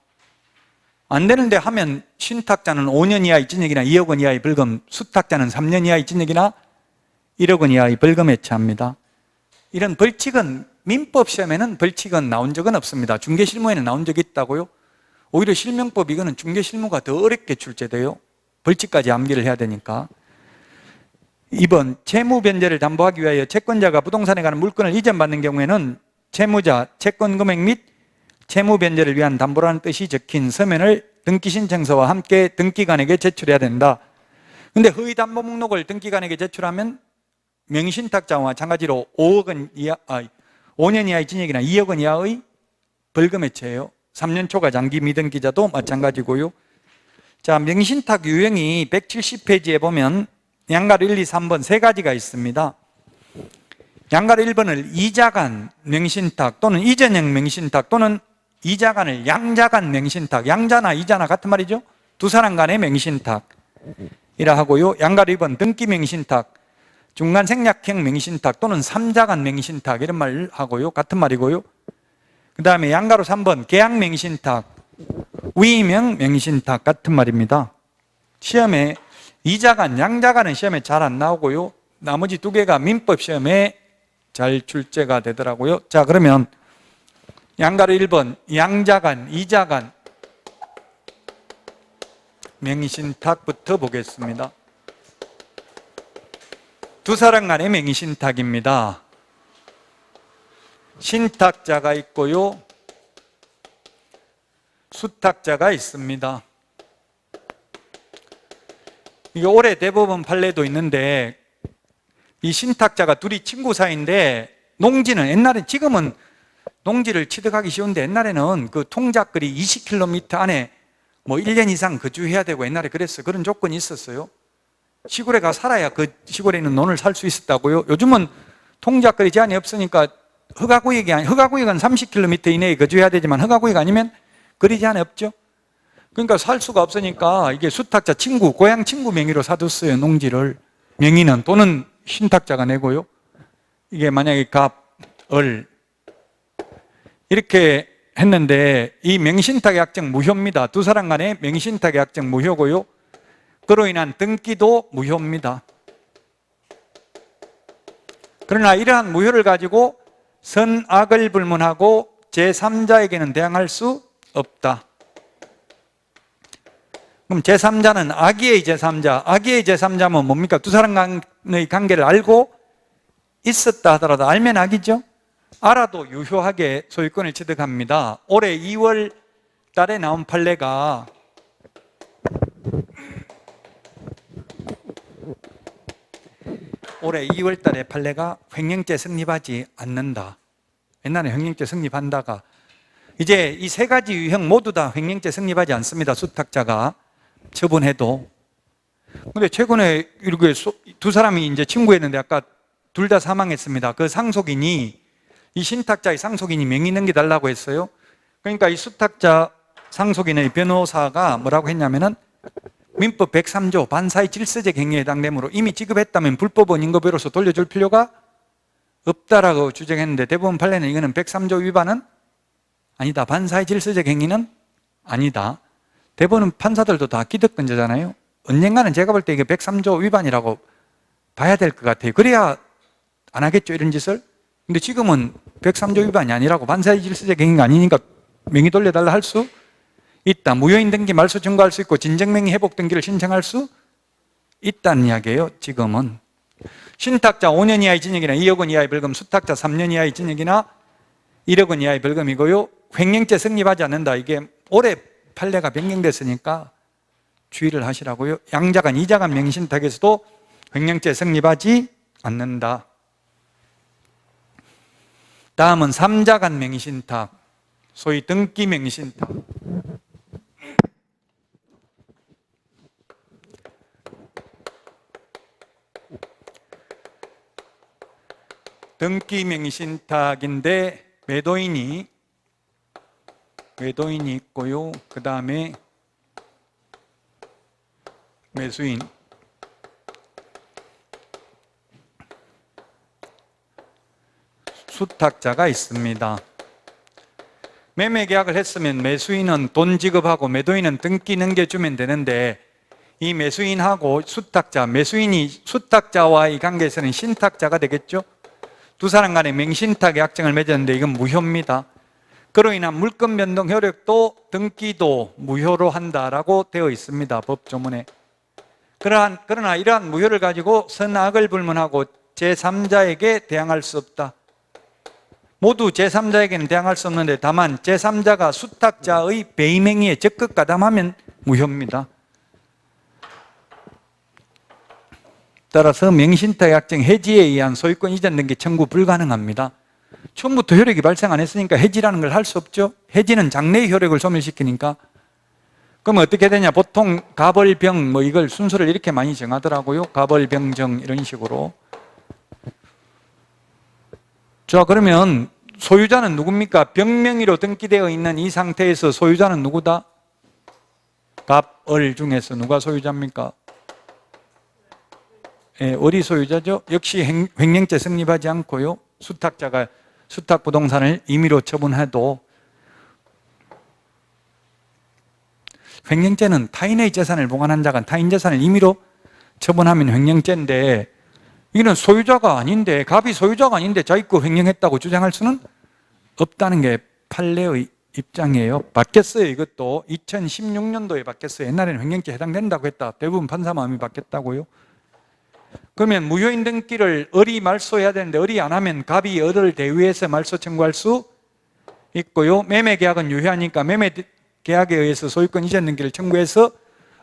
[SPEAKER 1] 안 되는데 하면 신탁자는 5년 이하의 징역이나 2억 원 이하의 벌금, 수탁자는 3년 이하의 징역이나 1억 원 이하의 벌금에 처합니다. 이런 벌칙은 민법 시험에는 벌칙은 나온 적은 없습니다. 중개실무에는 나온 적이 있다고요? 오히려 실명법 이거는 중개실무가 더 어렵게 출제돼요. 벌칙까지 암기를 해야 되니까. 2번 채무 변제를 담보하기 위하여 채권자가 부동산에 관한 물건을 이전받는 경우에는 채무자, 채권 금액 및 채무 변제를 위한 담보라는 뜻이 적힌 서면을 등기신청서와 함께 등기관에게 제출해야 된다. 근데 허위 담보 목록을 등기관에게 제출하면 명신탁자와 마찬가지로 5년 이하의 징역이나 2억 원 이하의 벌금에 처해요. 3년 초과 장기 미등기자도 마찬가지고요. 자, 명신탁 유형이 170페이지에 보면 양가로 1, 2, 3번 세 가지가 있습니다. 양가로 1번을 이자간 명신탁 또는 이전형 명신탁 또는 이자간을 양자간 명신탁, 양자나 이자나 같은 말이죠. 두 사람 간의 명신탁이라 하고요. 양가로 2번 등기 명신탁, 중간 생략형 명신탁 또는 3자간 명신탁 이런 말 하고요. 같은 말이고요. 그 다음에 양가로 3번 계약 명신탁, 위임형 명신탁 같은 말입니다. 시험에 이자간, 양자간은 시험에 잘 안 나오고요. 나머지 두 개가 민법 시험에 잘 출제가 되더라고요. 자, 그러면 양가로 1번 양자간, 이자간 명의신탁부터 보겠습니다. 두 사람 간의 명의신탁입니다. 신탁자가 있고요. 수탁자가 있습니다. 이게 올해 대법원 판례도 있는데 이 신탁자가 둘이 친구 사이인데 농지는 옛날에 지금은 농지를 취득하기 쉬운데 옛날에는 그 통작거리 20km 안에 뭐 1년 이상 거주해야 되고 옛날에 그랬어요. 그런 조건이 있었어요. 시골에 가 살아야 그 시골에 있는 논을 살 수 있었다고요. 요즘은 통작거리 제한이 없으니까 허가구역은 30km 이내에 거주해야 되지만 허가구역 아니면 거리 제한이 없죠. 그러니까 살 수가 없으니까 이게 수탁자 친구, 고향 친구 명의로 사뒀어요. 농지를. 명의는 또는 신탁자가 내고요. 이게 만약에 갑, 을 이렇게 했는데 이 명신탁약정 무효입니다. 두 사람 간의 명신탁약정 무효고요. 그로 인한 등기도 무효입니다. 그러나 이러한 무효를 가지고 선악을 불문하고 제3자에게는 대항할 수 없다. 그럼 제3자는 악의의 제3자, 악의의 제3자면 뭡니까? 두 사람 간의 관계를 알고 있었다 하더라도 알면 악이죠. 알아도 유효하게 소유권을 취득합니다. 올해 2월 달에 나온 판례가 올해 2월 달에 판례가 횡령죄 성립하지 않는다. 옛날에 횡령죄 성립한다가 이제 이 세 가지 유형 모두 다 횡령죄 성립하지 않습니다. 수탁자가 처분해도. 근데 최근에 이렇게 두 사람이 이제 친구였는데 아까 둘 다 사망했습니다. 그 상속인이 이 신탁자의 상속인이 명의 넘겨달라고 했어요. 그러니까 이 수탁자 상속인의 변호사가 뭐라고 했냐면은 민법 103조 반사의 질서적 행위에 해당되므로 이미 지급했다면 불법원 인거배로서 돌려줄 필요가 없다라고 주장했는데 대법원 판례는 이거는 103조 위반은 아니다. 반사의 질서적 행위는 아니다. 대법원 판사들도 다 기득권자잖아요. 언젠가는 제가 볼 때 이게 103조 위반이라고 봐야 될 것 같아요. 그래야 안 하겠죠, 이런 짓을. 근데 지금은 103조 위반이 아니라고 반사의 질서적 행위가 아니니까 명의 돌려달라 할 수 있다. 무효인 등기 말소 청구할 수 있고 진정명의 회복 등기를 신청할 수 있다는 이야기예요. 지금은 신탁자 5년 이하의 징역이나 2억 원 이하의 벌금, 수탁자 3년 이하의 징역이나 1억 원 이하의 벌금이고요. 횡령죄 성립하지 않는다. 이게 올해 판례가 변경됐으니까 주의를 하시라고요. 양자간, 이자간 명의신탁에서도 횡령죄 성립하지 않는다. 다음은 3자간 명의신탁, 소위 등기 명의신탁. 등기 명의신탁인데 매도인이 있고요. 그 다음에 매수인, 수탁자가 있습니다. 매매 계약을 했으면 매수인은 돈 지급하고 매도인은 등기 넘겨주면 되는데 이 매수인하고 수탁자, 매수인이 수탁자와의 관계에서는 신탁자가 되겠죠. 두 사람 간에 맹신탁 약정을 맺었는데 이건 무효입니다. 그로 인한 물권 변동 효력도 등기도 무효로 한다라고 되어 있습니다. 법조문에. 그러나 이러한 무효를 가지고 선악을 불문하고 제3자에게 대항할 수 없다. 모두 제3자에게는 대항할 수 없는데 다만 제3자가 수탁자의 배임 행위에 적극 가담하면 무효입니다. 따라서 명신탁 약정 해지에 의한 소유권 이전 등기 청구 불가능합니다. 처음부터 효력이 발생 안 했으니까 해지라는 걸 할 수 없죠. 해지는 장래의 효력을 소멸시키니까. 그럼 어떻게 되냐? 보통 가벌병 뭐 이걸 순서를 이렇게 많이 정하더라고요. 가벌병정 이런 식으로. 자, 그러면 소유자는 누굽니까? 병명의로 등기되어 있는 이 상태에서 소유자는 누구다? 갑, 을 중에서 누가 소유자입니까? 예, 을이 소유자죠. 역시 횡령죄 성립하지 않고요. 수탁자가 수탁부동산을 임의로 처분해도 횡령죄는 타인의 재산을 보관한 자가 타인 재산을 임의로 처분하면 횡령죄인데 이는 소유자가 아닌데 갑이 소유자가 아닌데 자기 거 횡령했다고 주장할 수는 없다는 게 판례의 입장이에요. 바뀌었어요. 이것도 2016년도에 바뀌었어요. 옛날에는 횡령죄 해당된다고 했다. 대부분 판사 마음이 바뀌었다고요. 그러면 무효인 등기를 을이 말소해야 되는데 을이 안 하면 갑이 을을 대위해서 말소 청구할 수 있고요. 매매 계약은 유효하니까 매매 계약에 의해서 소유권 이전 등기를 청구해서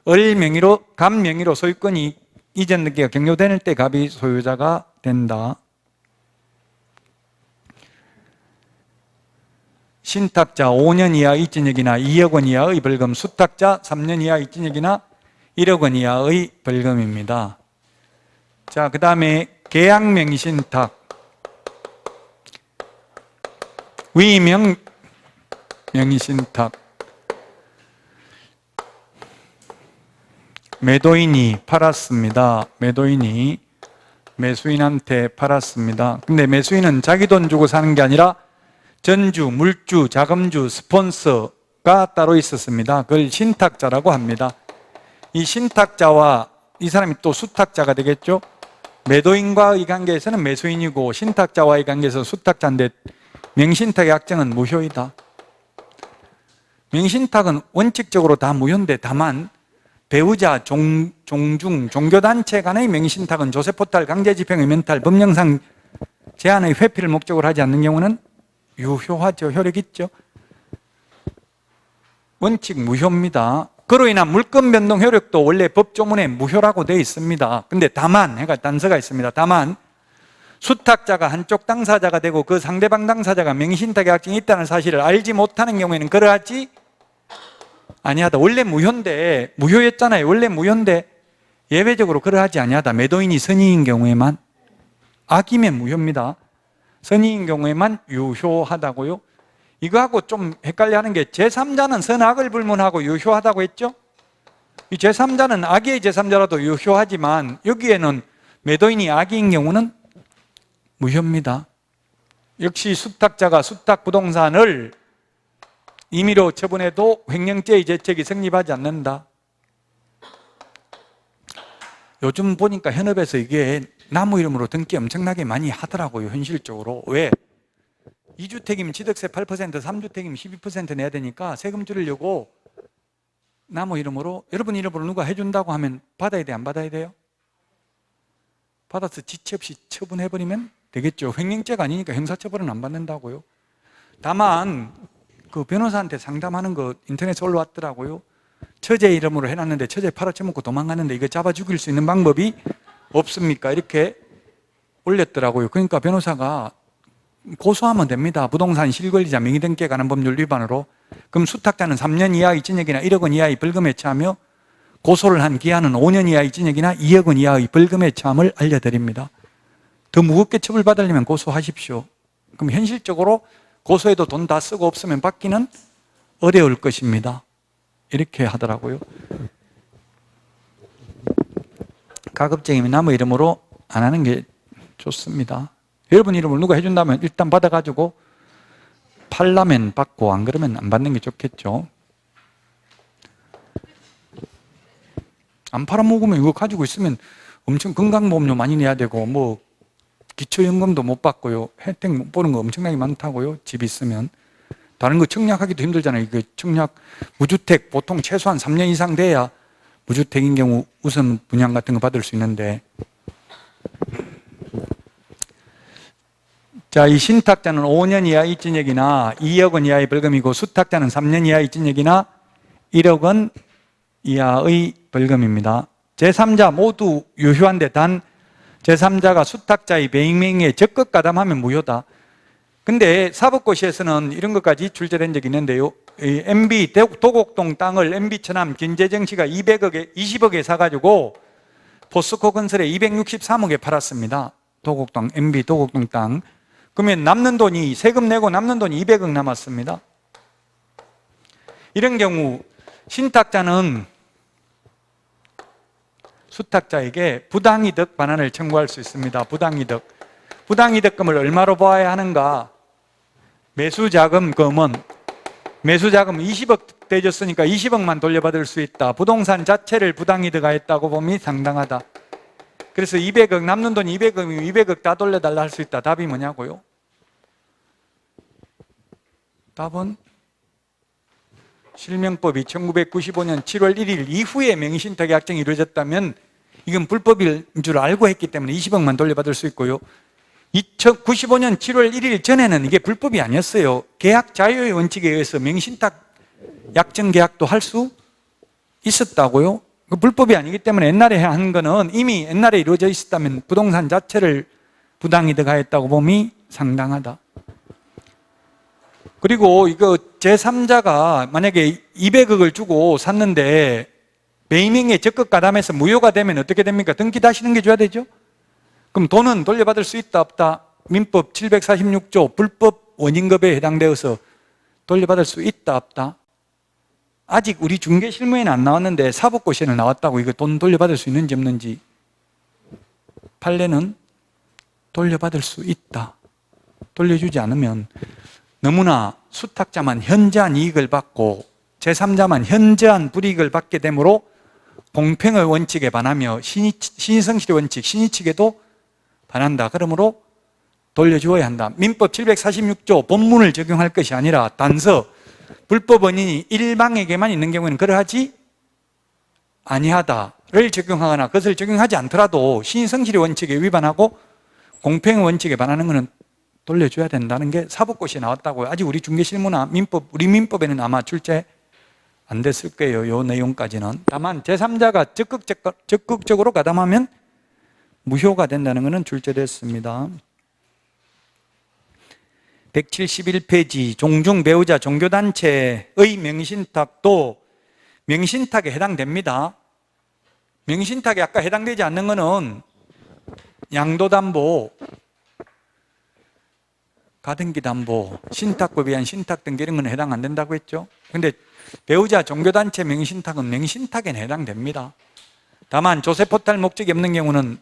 [SPEAKER 1] 을 명의로, 갑 명의로 소유권이 이전 등기가 경료될 때 갑이 소유자가 된다. 신탁자 5년 이하 이진역이나 2억 원 이하의 벌금, 수탁자 3년 이하 이진역이나 1억 원 이하의 벌금입니다. 자, 그 다음에 계약명의신탁, 위명 명의신탁. 매도인이 팔았습니다. 매도인이 매수인한테 팔았습니다. 근데 매수인은 자기 돈 주고 사는 게 아니라 전주, 물주, 자금주, 스폰서가 따로 있었습니다. 그걸 신탁자라고 합니다. 이 신탁자와 이 사람이 또 수탁자가 되겠죠. 매도인과의 관계에서는 매수인이고 신탁자와의 관계에서 수탁자인데 명신탁의 약정은 무효이다. 명신탁은 원칙적으로 다 무효인데 다만 배우자, 종중, 종교단체 간의 명신탁은 조세포탈, 강제집행의 면탈, 법령상 제한의 회피를 목적으로 하지 않는 경우는 유효하죠. 효력 있죠. 원칙 무효입니다. 그로 인한 물권 변동 효력도 원래 법조문에 무효라고 되어 있습니다. 근데 다만, 해가 단서가 있습니다. 다만 수탁자가 한쪽 당사자가 되고 그 상대방 당사자가 명의신탁의 약정이 있다는 사실을 알지 못하는 경우에는 그러하지 아니하다. 원래 무효인데, 무효였잖아요. 원래 무효인데 예외적으로 그러하지 아니하다. 매도인이 선의인 경우에만, 악이면 무효입니다. 선의인 경우에만 유효하다고요. 이거하고 좀 헷갈려하는 게 제3자는 선악을 불문하고 유효하다고 했죠. 이 제3자는 악의 제3자라도 유효하지만 여기에는 매도인이 악인 경우는 무효입니다. 역시 수탁자가 수탁부동산을 임의로 처분해도 횡령죄의 죄책이 성립하지 않는다. 요즘 보니까 현업에서 이게 나무 이름으로 등기 엄청나게 많이 하더라고요. 현실적으로. 왜? 2주택이면 취득세 8%, 3주택이면 12% 내야 되니까 세금 줄이려고 나무 이름으로, 여러분 이름으로 누가 해준다고 하면 받아야 돼, 안 받아야 돼요? 받아서 지체 없이 처분해버리면 되겠죠. 횡령죄가 아니니까 형사처벌은 안 받는다고요. 다만 그 변호사한테 상담하는 거 인터넷에 올라왔더라고요. 처제 이름으로 해놨는데 처제 팔아쳐먹고 도망갔는데 이거 잡아 죽일 수 있는 방법이 없습니까? 이렇게 올렸더라고요. 그러니까 변호사가 고소하면 됩니다. 부동산 실권리자 명의등기에 관한 법률 위반으로. 그럼 수탁자는 3년 이하의 징역이나 1억 원 이하의 벌금에 처하며 고소를 한 기한은 5년 이하의 징역이나 2억 원 이하의 벌금에 처함을 알려드립니다. 더 무겁게 처벌받으려면 고소하십시오. 그럼 현실적으로 고소해도 돈 다 쓰고 없으면 받기는 어려울 것입니다. 이렇게 하더라고요. 가급적이면 남의 이름으로 안 하는 게 좋습니다. 여러분 이름을 누가 해준다면 일단 받아가지고 팔라면 받고 안 그러면 안 받는 게 좋겠죠. 안 팔아먹으면 이거 가지고 있으면 엄청 건강보험료 많이 내야 되고 뭐 기초연금도 못 받고요. 혜택 못 보는 거 엄청나게 많다고요. 집 있으면. 다른 거 청약하기도 힘들잖아요. 이거 청약, 무주택 보통 최소한 3년 이상 돼야 무주택인 경우 우선 분양 같은 거 받을 수 있는데. 자, 이 신탁자는 5년 이하 이진역이나 2억 원 이하의 벌금이고 수탁자는 3년 이하 이진역이나 1억 원 이하의 벌금입니다. 제3자 모두 유효한데 단 제3자가 수탁자의 배임행위에 적극 가담하면 무효다. 근데 사법고시에서는 이런 것까지 출제된 적이 있는데요. MB 도곡동 땅을 MB 처남 김재정 씨가 20억에 사가지고 포스코 건설에 263억에 팔았습니다. 도곡동, MB 도곡동 땅. 그러면 남는 돈이, 세금 내고 남는 돈이 200억 남았습니다. 이런 경우 신탁자는 수탁자에게 부당이득 반환을 청구할 수 있습니다. 부당이득. 부당이득금을 얼마로 보아야 하는가? 매수자금은 매수자금 20억 대줬으니까 20억만 돌려받을 수 있다. 부동산 자체를 부당이득하였다고 봄이 상당하다. 그래서 200억, 남는 돈 200억이면 200억 다 돌려달라 할 수 있다. 답이 뭐냐고요? 답은 실명법이 1995년 7월 1일 이후에 명의신탁 약정이 이루어졌다면 이건 불법인 줄 알고 했기 때문에 20억만 돌려받을 수 있고요. 1995년 7월 1일 전에는 이게 불법이 아니었어요. 계약 자유의 원칙에 의해서 명의신탁 약정 계약도 할 수 있었다고요. 그 불법이 아니기 때문에 옛날에 한 거는 이미 옛날에 이루어져 있었다면 부동산 자체를 부당이득하였다고 봄이 상당하다. 그리고 이거 제3자가 만약에 200억을 주고 샀는데 매입행위에 적극 가담해서 무효가 되면 어떻게 됩니까? 등기 다시 넘겨줘야 되죠? 그럼 돈은 돌려받을 수 있다 없다? 민법 746조 불법 원인급여에 해당되어서 돌려받을 수 있다 없다? 아직 우리 중개실무에는 안 나왔는데 사법고시에는 나왔다고. 이거 돈 돌려받을 수 있는지 없는지. 판례는 돌려받을 수 있다. 돌려주지 않으면 너무나 수탁자만 현저한 이익을 받고 제3자만 현저한 불이익을 받게 되므로 공평의 원칙에 반하며 신의성실의 원칙, 신의칙에도 반한다. 그러므로 돌려주어야 한다. 민법 746조 본문을 적용할 것이 아니라 단서 불법 원인이 일방에게만 있는 경우에는 그러하지 아니하다를 적용하거나 그것을 적용하지 않더라도 신의성실의 원칙에 위반하고 공평의 원칙에 반하는 것은 돌려줘야 된다는 게 사법고시에 나왔다고요. 아직 우리 중개실무나 우리 민법에는 아마 출제 안 됐을 거예요. 이 내용까지는. 다만 제3자가 적극적으로 가담하면 무효가 된다는 것은 출제됐습니다. 171페이지 종중 배우자 종교단체의 명신탁도 명신탁에 해당됩니다. 명신탁에 아까 해당되지 않는 것은 양도담보, 가등기담보, 신탁법에 의한 신탁등기 이런 건 해당 안 된다고 했죠. 그런데 배우자 종교단체 명신탁은 명신탁에 해당됩니다. 다만 조세포탈 목적이 없는 경우는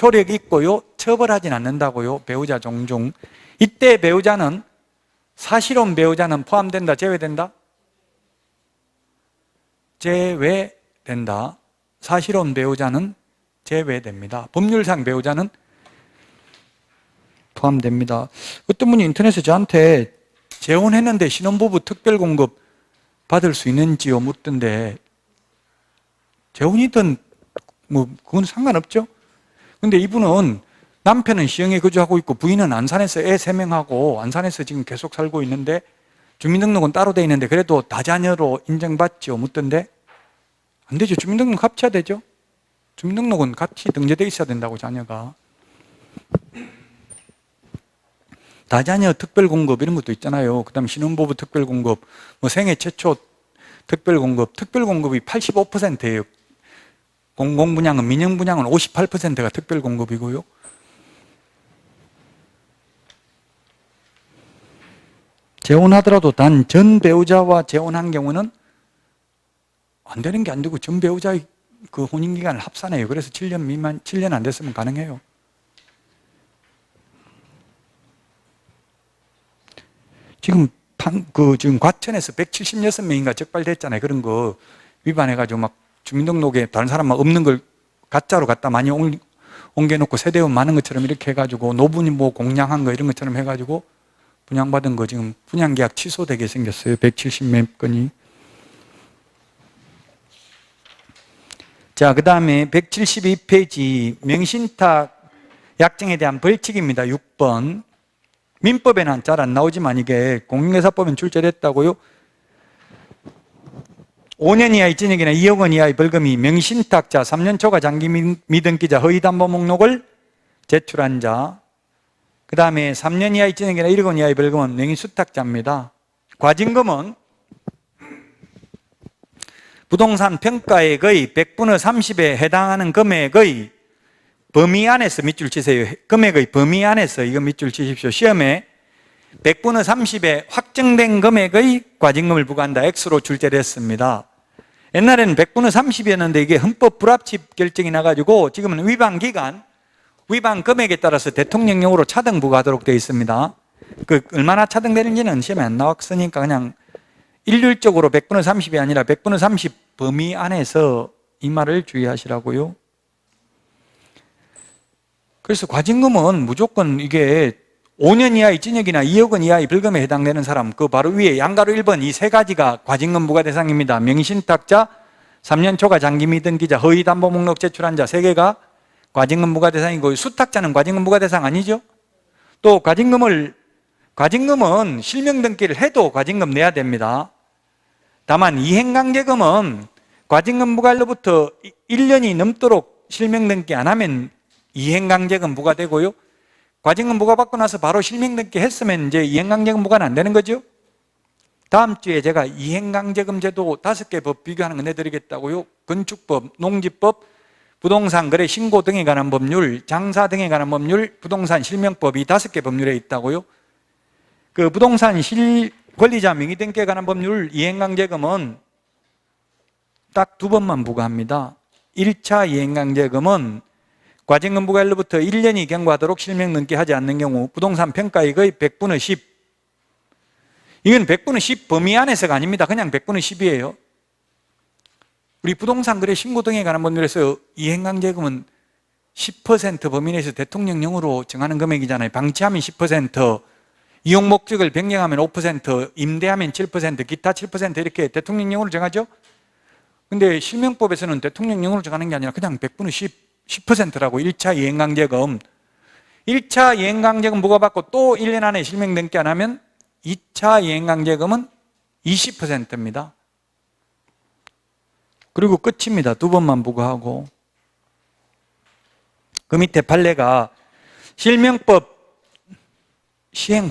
[SPEAKER 1] 효력이 있고요, 처벌하진 않는다고요. 배우자 종중. 이때 배우자는 사실혼 배우자는 포함된다, 제외된다? 제외된다. 사실혼 배우자는 제외됩니다. 법률상 배우자는 포함됩니다. 어떤 분이 인터넷에 저한테 재혼했는데 신혼부부 특별공급 받을 수 있는지요 묻던데, 재혼이든 뭐 그건 상관없죠. 근데 이분은 남편은 시흥에 거주하고 있고 부인은 안산에서 애 3명하고 안산에서 지금 계속 살고 있는데 주민등록은 따로 돼 있는데 그래도 다자녀로 인정받지요 묻던데, 안 되죠. 주민등록 같이 해야 되죠. 주민등록은 같이 등재되어 있어야 된다고, 자녀가. 다자녀 특별공급 이런 것도 있잖아요. 그 다음에 신혼부부 특별공급, 뭐 생애 최초 특별공급, 특별공급이 85%예요. 공공분양은, 민영분양은 58%가 특별공급이고요. 재혼하더라도 단 전 배우자와 재혼한 경우는 안 되는 게 안 되고 전 배우자의 그 혼인기간을 합산해요. 그래서 7년 미만, 7년 안 됐으면 가능해요. 지금 지금 과천에서 176명인가 적발됐잖아요. 그런 거 위반해가지고 막 주민등록에 다른 사람 없는 걸 가짜로 갖다 많이 옮겨놓고 세대원 많은 것처럼 이렇게 해가지고 노분이 뭐 공양한 거 이런 것처럼 해가지고 분양받은 거 지금 분양계약 취소되게 생겼어요. 170몇 건이. 자, 그 다음에 172페이지 명신탁 약정에 대한 벌칙입니다. 6번. 민법에는 잘 안 나오지만 이게 공인중개사법엔 출제됐다고요. 5년 이하의 징역이나 2억 원 이하의 벌금이 명신탁자, 3년 초과 장기 미등기자, 허위담보 목록을 제출한 자, 그 다음에 3년 이하의 징역이나 1억 원 이하의 벌금은 명의수탁자입니다. 과징금은 부동산 평가액의 100분의 30에 해당하는 금액의 범위 안에서 밑줄 치세요. 금액의 범위 안에서 이거 밑줄 치십시오. 시험에 100분의 30에 확정된 금액의 과징금을 부과한다. X로 출제됐습니다. 옛날에는 100분의 30이었는데 이게 헌법 불합치 결정이 나가지고 지금은 위반 기간, 위반 금액에 따라서 대통령령으로 차등 부과하도록 되어 있습니다. 그 얼마나 차등되는지는 시험에 안 나왔으니까 그냥 일률적으로 100분의 30이 아니라 100분의 30 범위 안에서 이 말을 주의하시라고요. 그래서 과징금은 무조건 이게 5년 이하의 징역이나 2억 원 이하의 벌금에 해당되는 사람, 그 바로 위에 양가로 1번 이 세 가지가 과징금 부과 대상입니다. 명신탁자, 3년 초과 장기 미등기자, 허위담보 목록 제출한 자 3개가 과징금 부과 대상이고, 수탁자는 과징금 부과 대상 아니죠? 또 과징금은 실명 등기를 해도 과징금 내야 됩니다. 다만 이행강제금은 과징금 부과일로부터 1년이 넘도록 실명 등기 안 하면 이행강제금 부과되고요. 과징금 부과받고 나서 바로 실명 등기 했으면 이제 이행강제금 부과는 안 되는 거죠. 다음 주에 제가 이행강제금 제도 5개 법 비교하는 거 내드리겠다고요. 건축법, 농지법, 부동산 거래 신고 등에 관한 법률, 장사 등에 관한 법률, 부동산 실명법이 5개 법률에 있다고요. 그 부동산 권리자 명의 등기에 관한 법률 이행강제금은 딱 2번만 부과합니다. 1차 이행강제금은 과징금 부과일로부터 1년이 경과하도록 실명 등기하지 않는 경우 부동산 평가액의 100분의 10. 이건 100분의 10 범위 안에서가 아닙니다. 그냥 100분의 10이에요. 우리 부동산 거래 신고 등에 관한 법률에서 이행강제금은 10% 범위 내에서 대통령령으로 정하는 금액이잖아요. 방치하면 10%, 이용 목적을 변경하면 5%, 임대하면 7%, 기타 7% 이렇게 대통령령으로 정하죠. 근데 실명법에서는 대통령령으로 정하는 게 아니라 그냥 100분의 10%라고 1차 이행강제금. 1차 이행강제금 부과받고 또 1년 안에 실명 등기 안 하면 2차 이행강제금은 20%입니다. 그리고 끝입니다. 2번만 부과하고. 그 밑에 판례가 실명법 시행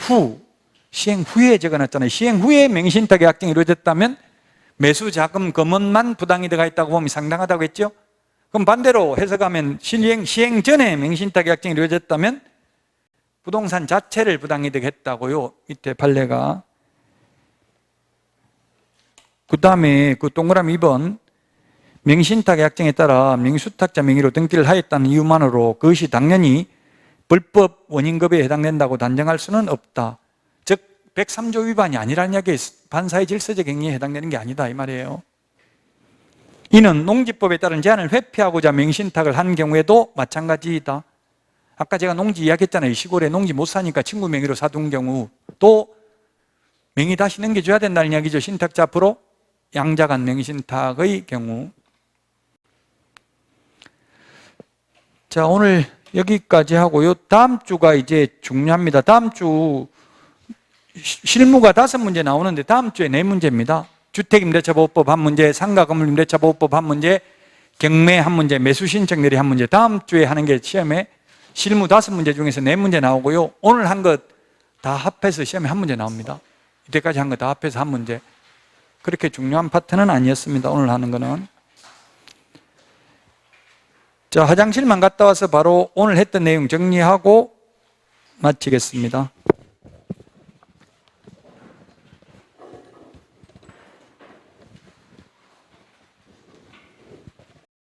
[SPEAKER 1] 후에 적어놨잖아요. 시행 후에 명의신탁 계약정이 이루어졌다면 매수 자금 금원만 부당이 들어가 있다고 보면 상당하다고 했죠. 그럼 반대로 해석하면 시행 전에 명의신탁 계약정이 이루어졌다면 부동산 자체를 부당이 되게 했다고요. 밑에 판례가. 그 다음에 그 동그라미 2번 명의신탁 계약정에 따라 명의수탁자 명의로 등기를 하였다는 이유만으로 그것이 당연히 불법 원인급여에 해당된다고 단정할 수는 없다. 즉 103조 위반이 아니라는 이야기에 반사의 질서적 행위에 해당되는 게 아니다 이 말이에요. 이는 농지법에 따른 제한을 회피하고자 명의신탁을 한 경우에도 마찬가지이다. 아까 제가 농지 이야기했잖아요. 시골에 농지 못 사니까 친구 명의로 사둔 경우 또 명의 다시 넘겨줘야 된다는 이야기죠. 신탁자 앞으로 양자간 명의신탁의 경우. 자, 오늘 여기까지 하고요. 다음 주가 이제 중요합니다. 다음 주 실무가 5문제 나오는데 다음 주에 4문제입니다. 주택임대차보호법 1문제, 상가건물임대차보호법 1문제, 경매 1문제, 매수신청 내리 1문제. 다음 주에 하는 게 시험에 실무 5문제 중에서 4문제 나오고요. 오늘 한 것 다 합해서 시험에 1문제 나옵니다. 이때까지 한 거 다 합해서 1문제. 그렇게 중요한 파트는 아니었습니다. 오늘 하는 거는. 자, 화장실만 갔다 와서 바로 오늘 했던 내용 정리하고 마치겠습니다.